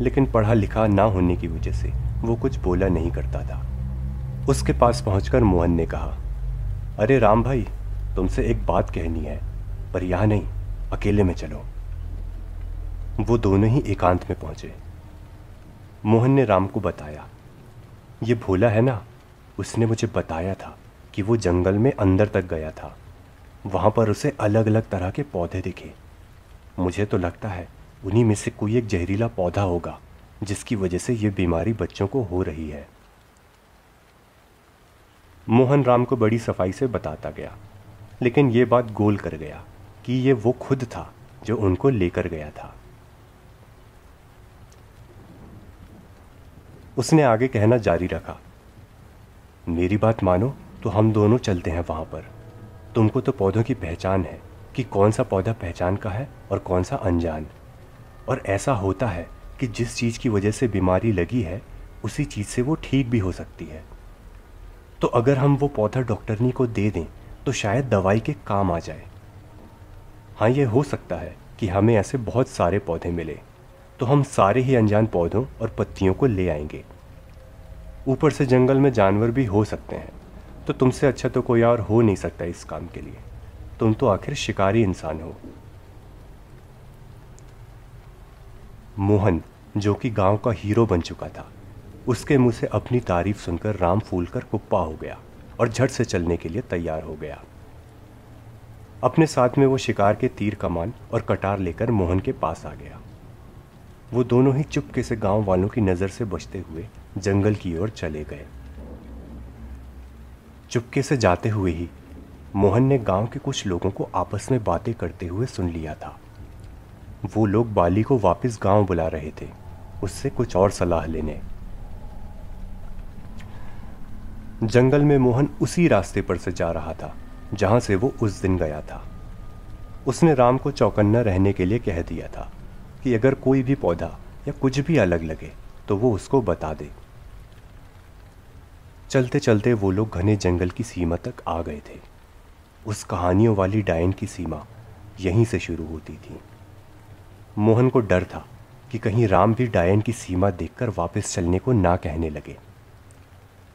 लेकिन पढ़ा लिखा ना होने की वजह से वो कुछ बोला नहीं करता था। उसके पास पहुंचकर मोहन ने कहा, अरे राम भाई, तुमसे एक बात कहनी है, पर यहाँ नहीं, अकेले में चलो। वो दोनों ही एकांत में पहुंचे। मोहन ने राम को बताया, ये भोला है ना, उसने मुझे बताया था कि वो जंगल में अंदर तक गया था। वहाँ पर उसे अलग अलग तरह के पौधे दिखे। मुझे तो लगता है उन्हीं में से कोई एक जहरीला पौधा होगा जिसकी वजह से ये बीमारी बच्चों को हो रही है। मोहन राम को बड़ी सफाई से बताता गया, लेकिन ये बात गोल कर गया कि ये वो खुद था जो उनको लेकर गया था। उसने आगे कहना जारी रखा, मेरी बात मानो तो हम दोनों चलते हैं वहाँ पर। तुमको तो पौधों की पहचान है कि कौन सा पौधा पहचान का है और कौन सा अनजान। और ऐसा होता है कि जिस चीज़ की वजह से बीमारी लगी है उसी चीज़ से वो ठीक भी हो सकती है। तो अगर हम वो पौधा डॉक्टरनी को दे दें तो शायद दवाई के काम आ जाए। हाँ, ये हो सकता है कि हमें ऐसे बहुत सारे पौधे मिले तो हम सारे ही अनजान पौधों और पत्तियों को ले आएंगे। ऊपर से जंगल में जानवर भी हो सकते हैं, तो तुमसे अच्छा तो कोई और हो नहीं सकता इस काम के लिए। तुम तो आखिर शिकारी इंसान हो। मोहन, जो कि गांव का हीरो बन चुका था, उसके मुंह से अपनी तारीफ सुनकर राम फूलकर कुप्पा हो गया और झट से चलने के लिए तैयार हो गया। अपने साथ में वो शिकार के तीर कमान और कटार लेकर मोहन के पास आ गया। वो दोनों ही चुपके से गांव वालों की नज़र से बचते हुए जंगल की ओर चले गए। चुपके से जाते हुए ही मोहन ने गांव के कुछ लोगों को आपस में बातें करते हुए सुन लिया था। वो लोग बाली को वापस गांव बुला रहे थे, उससे कुछ और सलाह लेने। जंगल में मोहन उसी रास्ते पर से जा रहा था जहां से वो उस दिन गया था। उसने राम को चौकन्ना रहने के लिए कह दिया था कि अगर कोई भी पौधा या कुछ भी अलग लगे तो वो उसको बता दे। चलते चलते वो लोग घने जंगल की सीमा तक आ गए थे। उस कहानियों वाली डायन की सीमा यहीं से शुरू होती थी। मोहन को डर था कि कहीं राम भी डायन की सीमा देखकर वापस चलने को ना कहने लगे,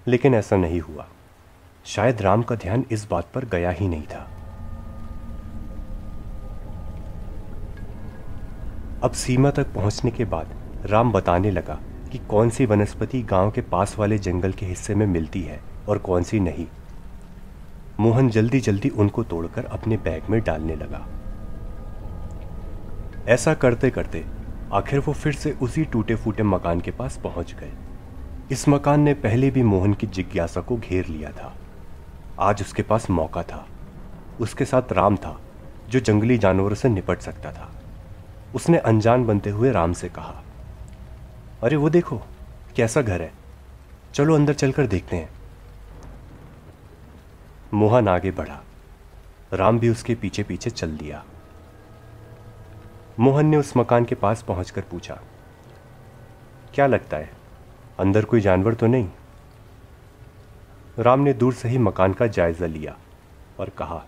लेकिन ऐसा नहीं हुआ। शायद राम का ध्यान इस बात पर गया ही नहीं था। अब सीमा तक पहुंचने के बाद राम बताने लगा कि कौन सी वनस्पति गांव के पास वाले जंगल के हिस्से में मिलती है और कौन सी नहीं। मोहन जल्दी जल्दी उनको तोड़कर अपने बैग में डालने लगा। ऐसा करते करते आखिर वो फिर से उसी टूटे फूटे मकान के पास पहुंच गए। इस मकान ने पहले भी मोहन की जिज्ञासा को घेर लिया था। आज उसके पास मौका था। उसके साथ राम था जो जंगली जानवरों से निपट सकता था। उसने अनजान बनते हुए राम से कहा, अरे वो देखो कैसा घर है, चलो अंदर चलकर देखते हैं। मोहन आगे बढ़ा, राम भी उसके पीछे पीछे चल दिया। मोहन ने उस मकान के पास पहुंचकर पूछा, क्या लगता है अंदर कोई जानवर तो नहीं? राम ने दूर से ही मकान का जायजा लिया और कहा,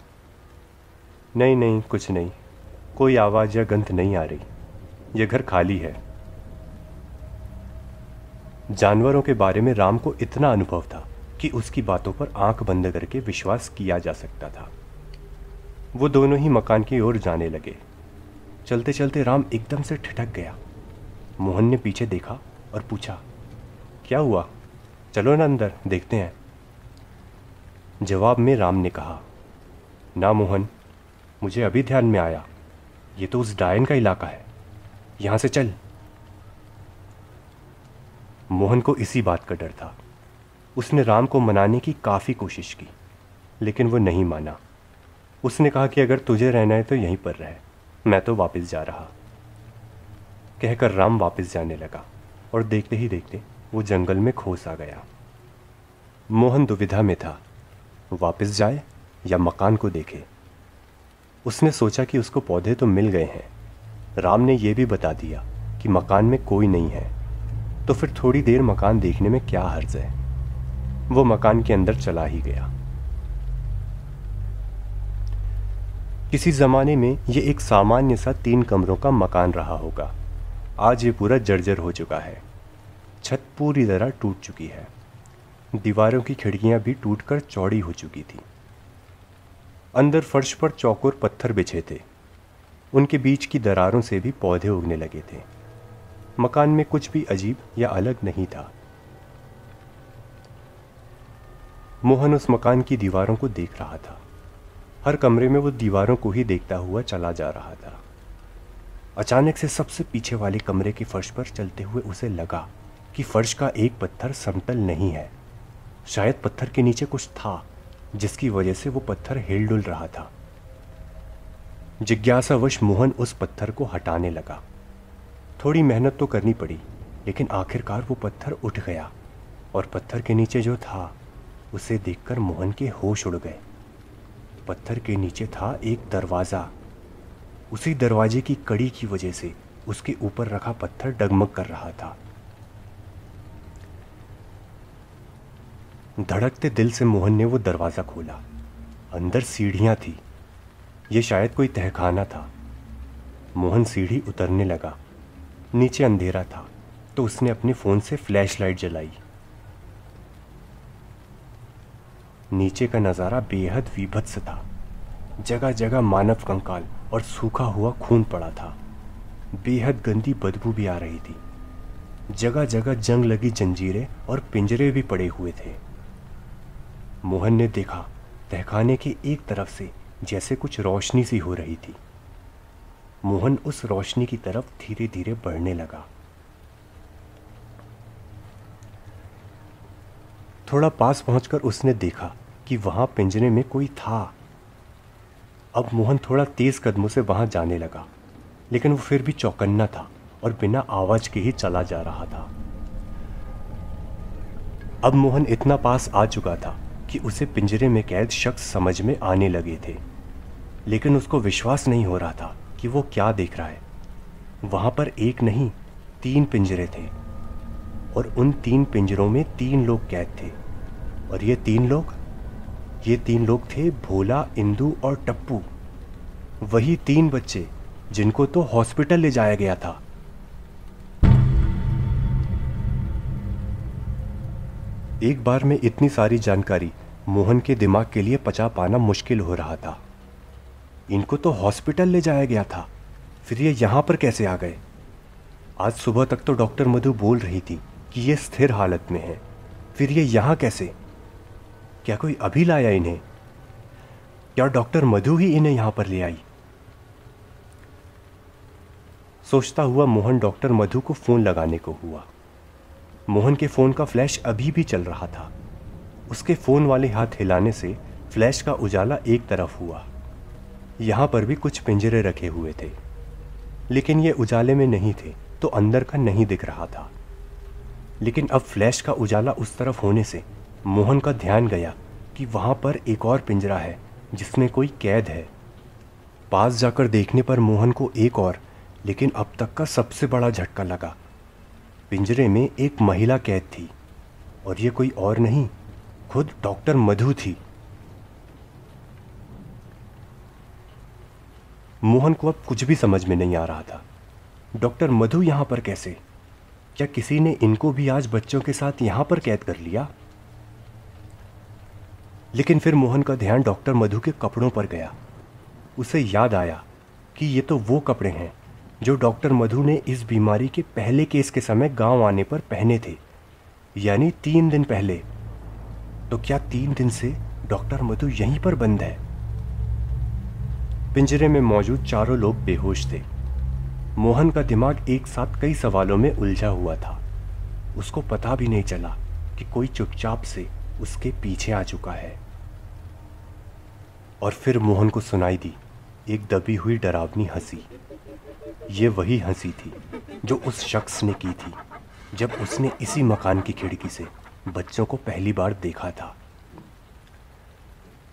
नहीं नहीं, कुछ नहीं, कोई आवाज या गंध नहीं आ रही, यह घर खाली है। जानवरों के बारे में राम को इतना अनुभव था कि उसकी बातों पर आंख बंद करके विश्वास किया जा सकता था। वो दोनों ही मकान की ओर जाने लगे। चलते चलते राम एकदम से ठिठक गया। मोहन ने पीछे देखा और पूछा, क्या हुआ, चलो ना अंदर देखते हैं। जवाब में राम ने कहा, ना मोहन, मुझे अभी ध्यान में आया, ये तो उस डायन का इलाका है, यहां से चल। मोहन को इसी बात का डर था। उसने राम को मनाने की काफ़ी कोशिश की, लेकिन वो नहीं माना। उसने कहा कि अगर तुझे रहना है तो यहीं पर रह, मैं तो वापस जा रहा। कहकर राम वापस जाने लगा और देखते ही देखते वो जंगल में खो सा गया। मोहन दुविधा में था, वापस जाए या मकान को देखे। उसने सोचा कि उसको पौधे तो मिल गए हैं, राम ने यह भी बता दिया कि मकान में कोई नहीं है, तो फिर थोड़ी देर मकान देखने में क्या हर्ज है। वो मकान के अंदर चला ही गया। किसी जमाने में ये एक सामान्य सा 3 कमरों का मकान रहा होगा। आज ये पूरा जर्जर हो चुका है। छत पूरी तरह टूट चुकी है। दीवारों की खिड़कियां भी टूटकर चौड़ी हो चुकी थी। अंदर फर्श पर चौकोर पत्थर बिछे थे। उनके बीच की दरारों से भी पौधे उगने लगे थे। मकान में कुछ भी अजीब या अलग नहीं था। मोहन उस मकान की दीवारों को देख रहा था। हर कमरे में वो दीवारों को ही देखता हुआ चला जा रहा था। अचानक से सबसे पीछे वाले कमरे के फर्श पर चलते हुए उसे लगा कि फर्श का एक पत्थर समतल नहीं है। शायद पत्थर के नीचे कुछ था, जिसकी वजह से वो पत्थर हिल डुल रहा था। जिज्ञासावश मोहन उस पत्थर को हटाने लगा। थोड़ी मेहनत तो करनी पड़ी, लेकिन आखिरकार वो पत्थर उठ गया और पत्थर के नीचे जो था उसे देखकर मोहन के होश उड़ गए। पत्थर के नीचे था एक दरवाज़ा। उसी दरवाजे की कड़ी की वजह से उसके ऊपर रखा पत्थर डगमग कर रहा था। धड़कते दिल से मोहन ने वो दरवाज़ा खोला। अंदर सीढ़ियाँ थी। ये शायद कोई तहखाना था। मोहन सीढ़ी उतरने लगा। नीचे अंधेरा था तो उसने अपने फ़ोन से फ्लैश लाइट जलाई। नीचे का नज़ारा बेहद विभत्स था। जगह जगह मानव कंकाल और सूखा हुआ खून पड़ा था। बेहद गंदी बदबू भी आ रही थी। जगह जगह जंग लगी जंजीरें और पिंजरे भी पड़े हुए थे। मोहन ने देखा तहखाने के एक तरफ से जैसे कुछ रोशनी सी हो रही थी। मोहन उस रोशनी की तरफ धीरे धीरे बढ़ने लगा। थोड़ा पास पहुंचकर उसने देखा कि वहां पिंजरे में कोई था। अब मोहन थोड़ा तेज कदमों से वहां जाने लगा, लेकिन वो फिर भी चौकन्ना था और बिना आवाज के ही चला जा रहा था। अब मोहन इतना पास आ चुका था कि उसे पिंजरे में कैद शख्स समझ में आने लगे थे, लेकिन उसको विश्वास नहीं हो रहा था कि वो क्या देख रहा है। वहां पर एक नहीं 3 पिंजरे थे और उन 3 पिंजरों में 3 लोग कैद थे। और ये तीन लोग थे भोला, इंदू और टप्पू। वही 3 बच्चे जिनको तो हॉस्पिटल ले जाया गया था। एक बार में इतनी सारी जानकारी मोहन के दिमाग के लिए पचा पाना मुश्किल हो रहा था। इनको तो हॉस्पिटल ले जाया गया था, फिर ये यहाँ पर कैसे आ गए? आज सुबह तक तो डॉक्टर मधु बोल रही थी कि ये स्थिर हालत में है, फिर ये यहाँ कैसे? क्या कोई अभी लाया इन्हें? क्या डॉक्टर मधु ही इन्हें यहाँ पर ले आई? सोचता हुआ मोहन डॉक्टर मधु को फ़ोन लगाने को हुआ। मोहन के फ़ोन का फ्लैश अभी भी चल रहा था। उसके फ़ोन वाले हाथ हिलाने से फ्लैश का उजाला एक तरफ हुआ। यहाँ पर भी कुछ पिंजरे रखे हुए थे, लेकिन ये उजाले में नहीं थे तो अंदर का नहीं दिख रहा था। लेकिन अब फ्लैश का उजाला उस तरफ होने से मोहन का ध्यान गया कि वहाँ पर एक और पिंजरा है जिसमें कोई कैद है। पास जाकर देखने पर मोहन को एक और, लेकिन अब तक का सबसे बड़ा झटका लगा। पिंजरे में एक महिला कैद थी और ये कोई और नहीं, खुद डॉक्टर मधु थी। मोहन को अब कुछ भी समझ में नहीं आ रहा था। डॉक्टर मधु यहाँ पर कैसे? क्या किसी ने इनको भी आज बच्चों के साथ यहाँ पर कैद कर लिया? लेकिन फिर मोहन का ध्यान डॉक्टर मधु के कपड़ों पर गया। उसे याद आया कि ये तो वो कपड़े हैं जो डॉक्टर मधु ने इस बीमारी के पहले केस के समय गांव आने पर पहने थे, यानी 3 दिन पहले। तो क्या 3 दिन से डॉक्टर मधु यहीं पर बंद है? पिंजरे में मौजूद चारों लोग बेहोश थे। मोहन का दिमाग एक साथ कई सवालों में उलझा हुआ था। उसको पता भी नहीं चला कि कोई चुपचाप से उसके पीछे आ चुका है। और फिर मोहन को सुनाई दी एक दबी हुई डरावनी हंसी। ये वही हंसी थी जो उस शख्स ने की थी जब उसने इसी मकान की खिड़की से बच्चों को पहली बार देखा था।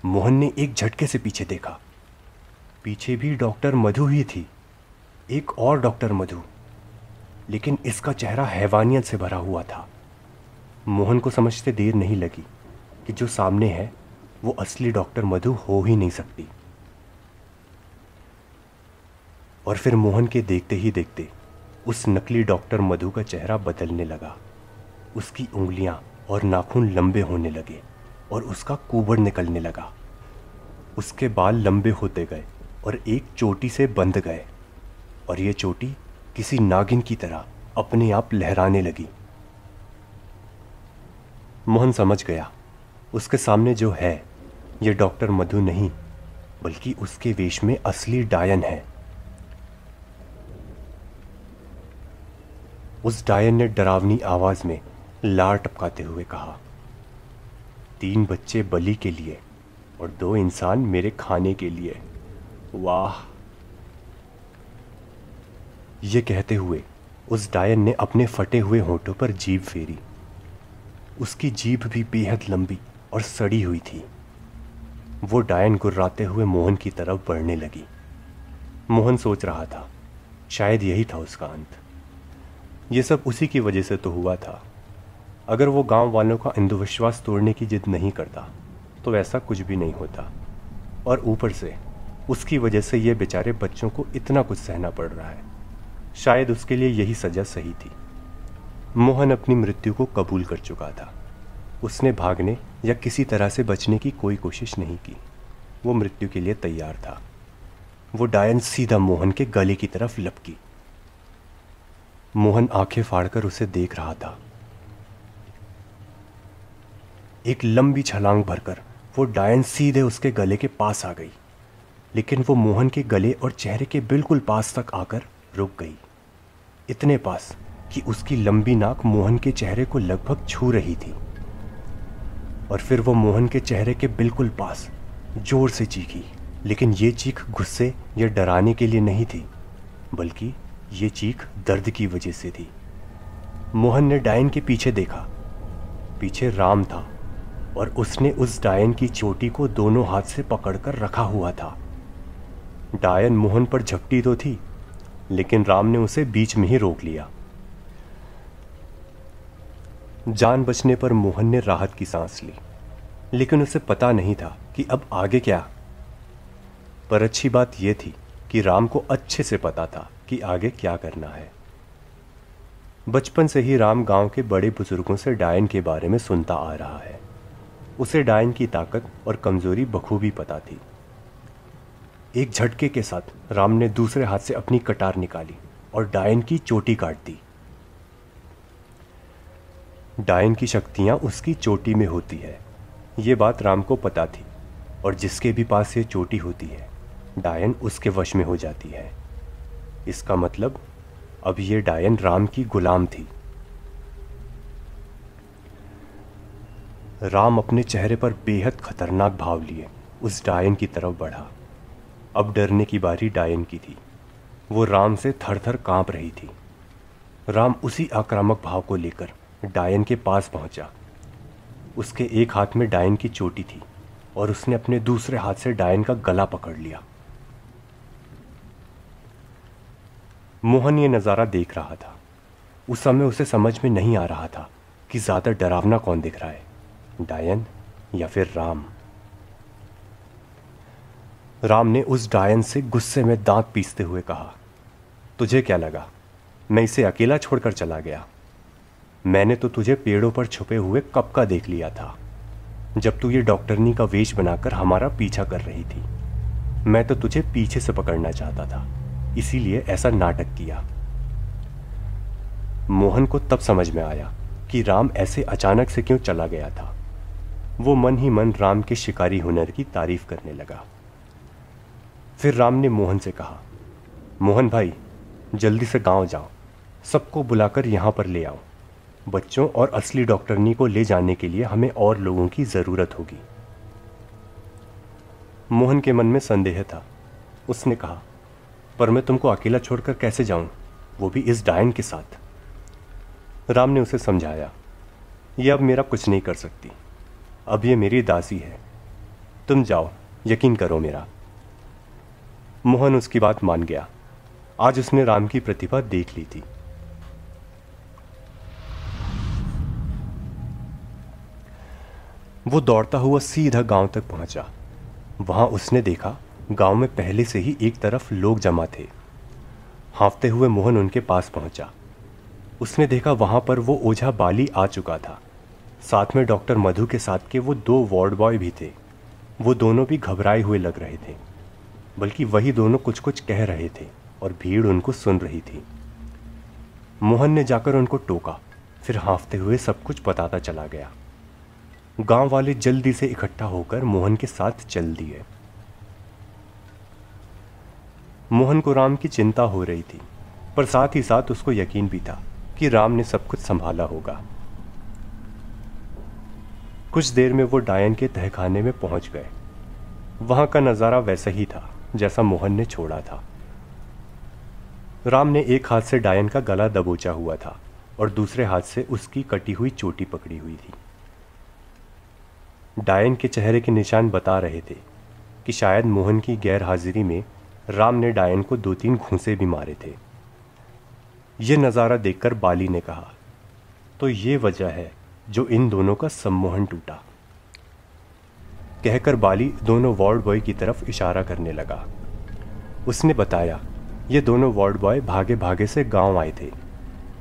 मोहन ने एक झटके से पीछे देखा। पीछे भी डॉक्टर मधु ही थी, एक और डॉक्टर मधु, लेकिन इसका चेहरा हैवानियत से भरा हुआ था। मोहन को समझते देर नहीं लगी कि जो सामने है वो असली डॉक्टर मधु हो ही नहीं सकती। और फिर मोहन के देखते ही देखते उस नकली डॉक्टर मधु का चेहरा बदलने लगा। उसकी उंगलियां और नाखून लंबे होने लगे और उसका कुबड़ निकलने लगा। उसके बाल लंबे होते गए और एक चोटी से बंध गए, और ये चोटी किसी नागिन की तरह अपने आप लहराने लगी। मोहन समझ गया उसके सामने जो है ये डॉक्टर मधु नहीं, बल्कि उसके वेश में असली डायन है। उस डायन ने डरावनी आवाज में लार टपकाते हुए कहा, 3 बच्चे बलि के लिए और 2 इंसान मेरे खाने के लिए। वाह! ये कहते हुए उस डायन ने अपने फटे हुए होंठों पर जीभ फेरी। उसकी जीभ भी बेहद लंबी और सड़ी हुई थी। वो डायन गुर्राते हुए मोहन की तरफ बढ़ने लगी। मोहन सोच रहा था, शायद यही था उसका अंत। ये सब उसी की वजह से तो हुआ था। अगर वो गांव वालों का अंधविश्वास तोड़ने की जिद नहीं करता तो ऐसा कुछ भी नहीं होता। और ऊपर से उसकी वजह से ये बेचारे बच्चों को इतना कुछ सहना पड़ रहा है। शायद उसके लिए यही सजा सही थी। मोहन अपनी मृत्यु को कबूल कर चुका था। उसने भागने या किसी तरह से बचने की कोई कोशिश नहीं की। वो मृत्यु के लिए तैयार था। वो डायन सीधा मोहन के गले की तरफ लपकी। मोहन आंखें फाड़कर उसे देख रहा था। एक लंबी छलांग भरकर वो डायन सीधे उसके गले के पास आ गई, लेकिन वो मोहन के गले और चेहरे के बिल्कुल पास तक आकर रुक गई। इतने पास कि उसकी लंबी नाक मोहन के चेहरे को लगभग छू रही थी। और फिर वो मोहन के चेहरे के बिल्कुल पास जोर से चीखी, लेकिन ये चीख गुस्से या डराने के लिए नहीं थी, बल्कि ये चीख दर्द की वजह से थी। मोहन ने डायन के पीछे देखा। पीछे राम था और उसने उस डायन की चोटी को दोनों हाथ से पकड़कर रखा हुआ था। डायन मोहन पर झपटी तो थी, लेकिन राम ने उसे बीच में ही रोक लिया। जान बचने पर मोहन ने राहत की सांस ली, लेकिन उसे पता नहीं था कि अब आगे क्या। पर अच्छी बात यह थी कि राम को अच्छे से पता था कि आगे क्या करना है। बचपन से ही राम गांव के बड़े बुजुर्गों से डायन के बारे में सुनता आ रहा है। उसे डायन की ताकत और कमजोरी बखूबी पता थी। एक झटके के साथ राम ने दूसरे हाथ से अपनी कटार निकाली और डायन की चोटी काट दी। डायन की शक्तियां उसकी चोटी में होती है, ये बात राम को पता थी। और जिसके भी पास ये चोटी होती है, डायन उसके वश में हो जाती है। इसका मतलब अब ये डायन राम की गुलाम थी। राम अपने चेहरे पर बेहद खतरनाक भाव लिए उस डायन की तरफ बढ़ा। अब डरने की बारी डायन की थी। वो राम से थर थर कांप रही थी। राम उसी आक्रामक भाव को लेकर डायन के पास पहुंचा। उसके एक हाथ में डायन की चोटी थी और उसने अपने दूसरे हाथ से डायन का गला पकड़ लिया। मोहन ये नज़ारा देख रहा था। उस समय उसे समझ में नहीं आ रहा था कि ज़्यादा डरावना कौन दिख रहा है, डायन या फिर राम। राम ने उस डायन से गुस्से में दांत पीसते हुए कहा, तुझे क्या लगा मैं इसे अकेला छोड़कर चला गया? मैंने तो तुझे पेड़ों पर छुपे हुए कब का देख लिया था, जब तू ये डॉक्टरनी का वेश बनाकर हमारा पीछा कर रही थी। मैं तो तुझे पीछे से पकड़ना चाहता था, इसीलिए ऐसा नाटक किया। मोहन को तब समझ में आया कि राम ऐसे अचानक से क्यों चला गया था। वो मन ही मन राम के शिकारी हुनर की तारीफ करने लगा। फिर राम ने मोहन से कहा, मोहन भाई, जल्दी से गांव जाओ, सबको बुलाकर यहां पर ले आओ। बच्चों और असली डॉक्टरनी को ले जाने के लिए हमें और लोगों की ज़रूरत होगी। मोहन के मन में संदेह था। उसने कहा, पर मैं तुमको अकेला छोड़कर कैसे जाऊं, वो भी इस डायन के साथ। राम ने उसे समझाया, यह अब मेरा कुछ नहीं कर सकती। अब ये मेरी दासी है। तुम जाओ, यकीन करो मेरा। मोहन उसकी बात मान गया। आज उसने राम की प्रतिभा देख ली थी। वो दौड़ता हुआ सीधा गांव तक पहुंचा। वहां उसने देखा गांव में पहले से ही एक तरफ लोग जमा थे। हाँफते हुए मोहन उनके पास पहुंचा। उसने देखा वहां पर वो ओझा बाली आ चुका था। साथ में डॉक्टर मधु के साथ के वो 2 वार्ड बॉय भी थे। वो दोनों भी घबराए हुए लग रहे थे, बल्कि वही दोनों कुछ कुछ कह रहे थे और भीड़ उनको सुन रही थी। मोहन ने जाकर उनको टोका, फिर हाँफते हुए सब कुछ बताता चला गया। गांव वाले जल्दी से इकट्ठा होकर मोहन के साथ चल दिए। मोहन को राम की चिंता हो रही थी, पर साथ ही साथ उसको यकीन भी था कि राम ने सब कुछ संभाला होगा। कुछ देर में वो डायन के तहखाने में पहुंच गए। वहां का नज़ारा वैसा ही था जैसा मोहन ने छोड़ा था। राम ने एक हाथ से डायन का गला दबोचा हुआ था और दूसरे हाथ से उसकी कटी हुई चोटी पकड़ी हुई थी। डायन के चेहरे के निशान बता रहे थे कि शायद मोहन की गैर हाजिरी में राम ने डायन को 2-3 घूंसे भी मारे थे। यह नज़ारा देखकर बाली ने कहा, तो ये वजह है जो इन दोनों का सम्मोहन टूटा। कहकर बाली दोनों वार्ड बॉय की तरफ इशारा करने लगा। उसने बताया, ये दोनों वार्ड बॉय भागे भागे से गांव आए थे।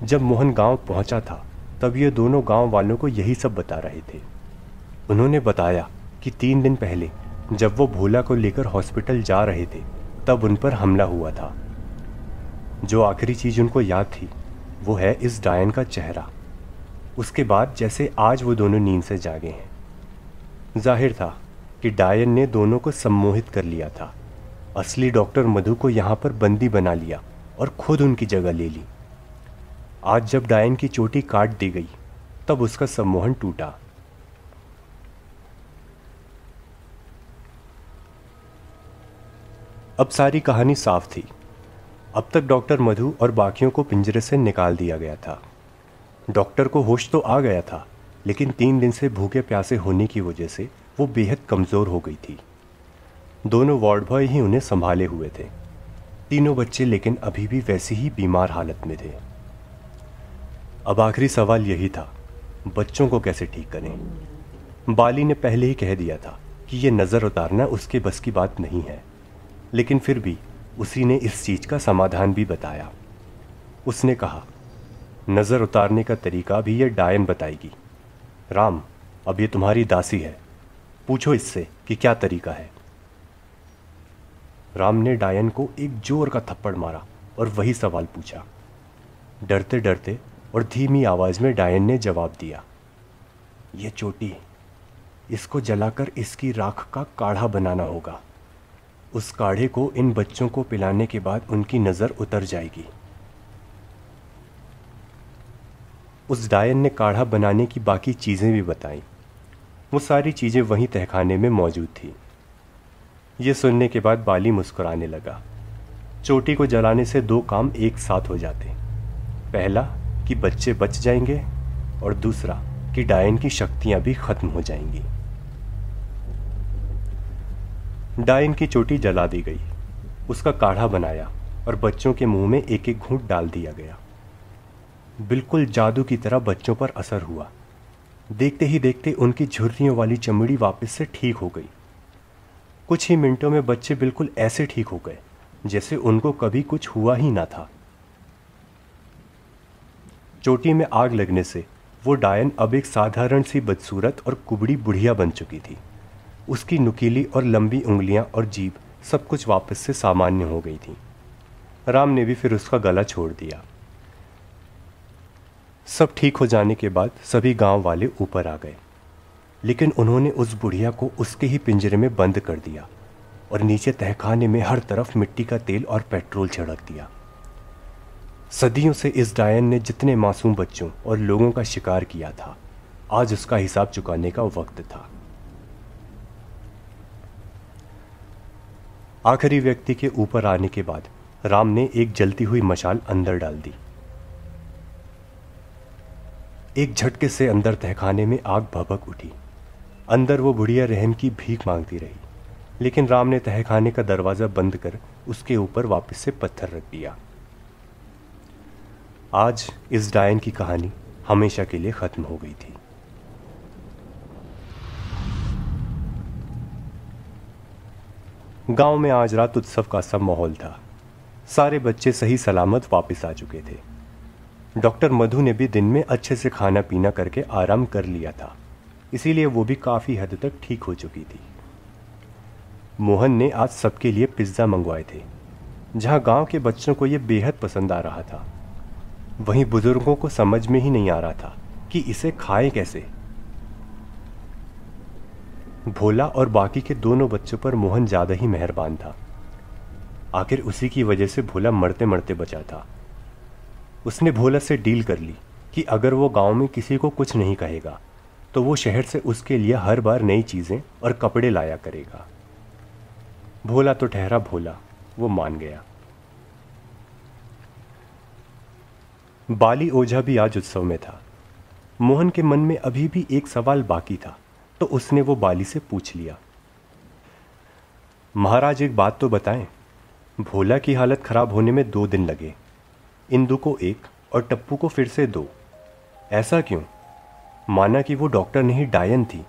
जब मोहन गांव पहुंचा था तब ये दोनों गांव वालों को यही सब बता रहे थे। उन्होंने बताया कि 3 दिन पहले जब वो भोला को लेकर हॉस्पिटल जा रहे थे तब उन पर हमला हुआ था। जो आखिरी चीज़ उनको याद थी वो है इस डायन का चेहरा। उसके बाद जैसे आज वो दोनों नींद से जागे हैं। जाहिर था कि डायन ने दोनों को सम्मोहित कर लिया था। असली डॉक्टर मधु को यहाँ पर बंदी बना लिया और खुद उनकी जगह ले ली। आज जब डायन की चोटी काट दी गई तब उसका सम्मोहन टूटा। अब सारी कहानी साफ थी। अब तक डॉक्टर मधु और बाकियों को पिंजरे से निकाल दिया गया था। डॉक्टर को होश तो आ गया था, लेकिन 3 दिन से भूखे प्यासे होने की वजह से वो बेहद कमज़ोर हो गई थी। दोनों वार्ड बॉय ही उन्हें संभाले हुए थे। तीनों बच्चे लेकिन अभी भी वैसी ही बीमार हालत में थे। अब आखिरी सवाल यही था, बच्चों को कैसे ठीक करें। बाली ने पहले ही कह दिया था कि ये नज़र उतारना उसके बस की बात नहीं है, लेकिन फिर भी उसी ने इस चीज़ का समाधान भी बताया। उसने कहा, नज़र उतारने का तरीका भी ये डायन बताएगी। राम, अब ये तुम्हारी दासी है, पूछो इससे कि क्या तरीका है। राम ने डायन को एक जोर का थप्पड़ मारा और वही सवाल पूछा। डरते डरते और धीमी आवाज़ में डायन ने जवाब दिया, ये चोटी, इसको जलाकर इसकी राख का काढ़ा बनाना होगा। उस काढ़े को इन बच्चों को पिलाने के बाद उनकी नज़र उतर जाएगी। उस डायन ने काढ़ा बनाने की बाकी चीज़ें भी बताईं। वो सारी चीज़ें वहीं तहखाने में मौजूद थी। ये सुनने के बाद बाली मुस्कुराने लगा। चोटी को जलाने से 2 काम एक साथ हो जाते। पहला कि बच्चे बच जाएंगे और दूसरा कि डायन की शक्तियां भी खत्म हो जाएंगी। डायन की चोटी जला दी गई, उसका काढ़ा बनाया और बच्चों के मुंह में एक एक घूंट डाल दिया गया। बिल्कुल जादू की तरह बच्चों पर असर हुआ। देखते ही देखते उनकी झुर्रियों वाली चमड़ी वापस से ठीक हो गई। कुछ ही मिनटों में बच्चे बिल्कुल ऐसे ठीक हो गए जैसे उनको कभी कुछ हुआ ही ना था। चोटी में आग लगने से वो डायन अब एक साधारण सी बदसूरत और कुबड़ी बुढ़िया बन चुकी थी। उसकी नुकीली और लंबी उंगलियां और जीभ सब कुछ वापस से सामान्य हो गई थी। राम ने भी फिर उसका गला छोड़ दिया। सब ठीक हो जाने के बाद सभी गांव वाले ऊपर आ गए, लेकिन उन्होंने उस बुढ़िया को उसके ही पिंजरे में बंद कर दिया और नीचे तहखाने में हर तरफ मिट्टी का तेल और पेट्रोल छिड़क दिया। सदियों से इस डायन ने जितने मासूम बच्चों और लोगों का शिकार किया था, आज उसका हिसाब चुकाने का वक्त था। आखिरी व्यक्ति के ऊपर आने के बाद राम ने एक जलती हुई मशाल अंदर डाल दी। एक झटके से अंदर तहखाने में आग भभक उठी। अंदर वो बुढ़िया रहम की भीख मांगती रही, लेकिन राम ने तहखाने का दरवाज़ा बंद कर उसके ऊपर वापस से पत्थर रख दिया। आज इस डायन की कहानी हमेशा के लिए ख़त्म हो गई थी। गांव में आज रात उत्सव का सब माहौल था। सारे बच्चे सही सलामत वापस आ चुके थे। डॉक्टर मधु ने भी दिन में अच्छे से खाना पीना करके आराम कर लिया था, इसीलिए वो भी काफ़ी हद तक ठीक हो चुकी थी। मोहन ने आज सबके लिए पिज्ज़ा मंगवाए थे, जहां गांव के बच्चों को ये बेहद पसंद आ रहा था। वहीं बुजुर्गों को समझ में ही नहीं आ रहा था कि इसे खाएं कैसे। भोला और बाकी के दोनों बच्चों पर मोहन ज़्यादा ही मेहरबान था। आखिर उसी की वजह से भोला मरते मरते बचा था। उसने भोला से डील कर ली कि अगर वो गांव में किसी को कुछ नहीं कहेगा तो वो शहर से उसके लिए हर बार नई चीज़ें और कपड़े लाया करेगा। भोला तो ठहरा भोला, वो मान गया। बाली ओझा भी आज उत्सव में था। मोहन के मन में अभी भी एक सवाल बाकी था, तो उसने वो बाली से पूछ लिया, महाराज एक बात तो बताएं, भोला की हालत खराब होने में 2 दिन लगे, इंदु को 1 और टप्पू को फिर से 2। ऐसा क्यों? माना कि वो डॉक्टर नहीं डायन थी,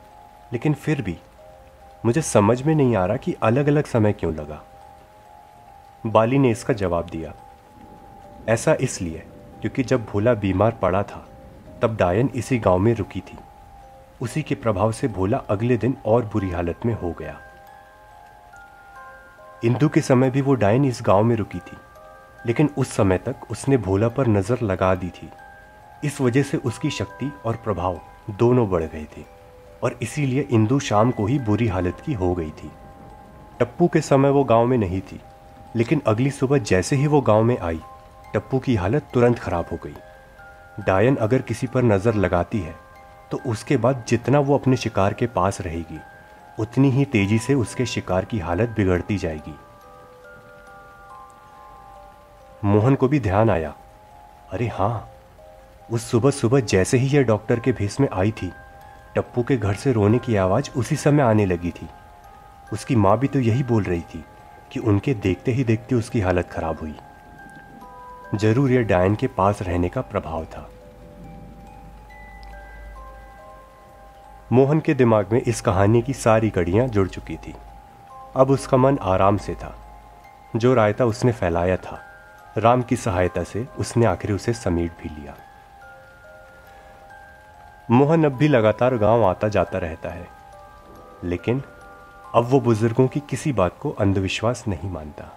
लेकिन फिर भी मुझे समझ में नहीं आ रहा कि अलग अलग समय क्यों लगा। बाली ने इसका जवाब दिया, ऐसा इसलिए क्योंकि जब भोला बीमार पड़ा था तब डायन इसी गांव में रुकी थी। उसी के प्रभाव से भोला अगले दिन और बुरी हालत में हो गया। इंदु के समय भी वो डायन इस गांव में रुकी थी, लेकिन उस समय तक उसने भोला पर नजर लगा दी थी। इस वजह से उसकी शक्ति और प्रभाव दोनों बढ़ गए थे और इसीलिए इंदु शाम को ही बुरी हालत की हो गई थी। टप्पू के समय वो गांव में नहीं थी, लेकिन अगली सुबह जैसे ही वो गांव में आई, टप्पू की हालत तुरंत खराब हो गई। डायन अगर किसी पर नजर लगाती है तो उसके बाद जितना वो अपने शिकार के पास रहेगी, उतनी ही तेजी से उसके शिकार की हालत बिगड़ती जाएगी। मोहन को भी ध्यान आया, अरे हाँ, उस सुबह सुबह जैसे ही यह डॉक्टर के भेष में आई थी, टप्पू के घर से रोने की आवाज़ उसी समय आने लगी थी। उसकी माँ भी तो यही बोल रही थी कि उनके देखते ही देखते उसकी हालत खराब हुई। जरूर यह डायन के पास रहने का प्रभाव था। मोहन के दिमाग में इस कहानी की सारी कड़ियां जुड़ चुकी थी। अब उसका मन आराम से था। जो रायता उसने फैलाया था, राम की सहायता से उसने आखिर उसे समेट भी लिया। मोहन अब भी लगातार गांव आता जाता रहता है, लेकिन अब वो बुजुर्गों की किसी बात को अंधविश्वास नहीं मानता।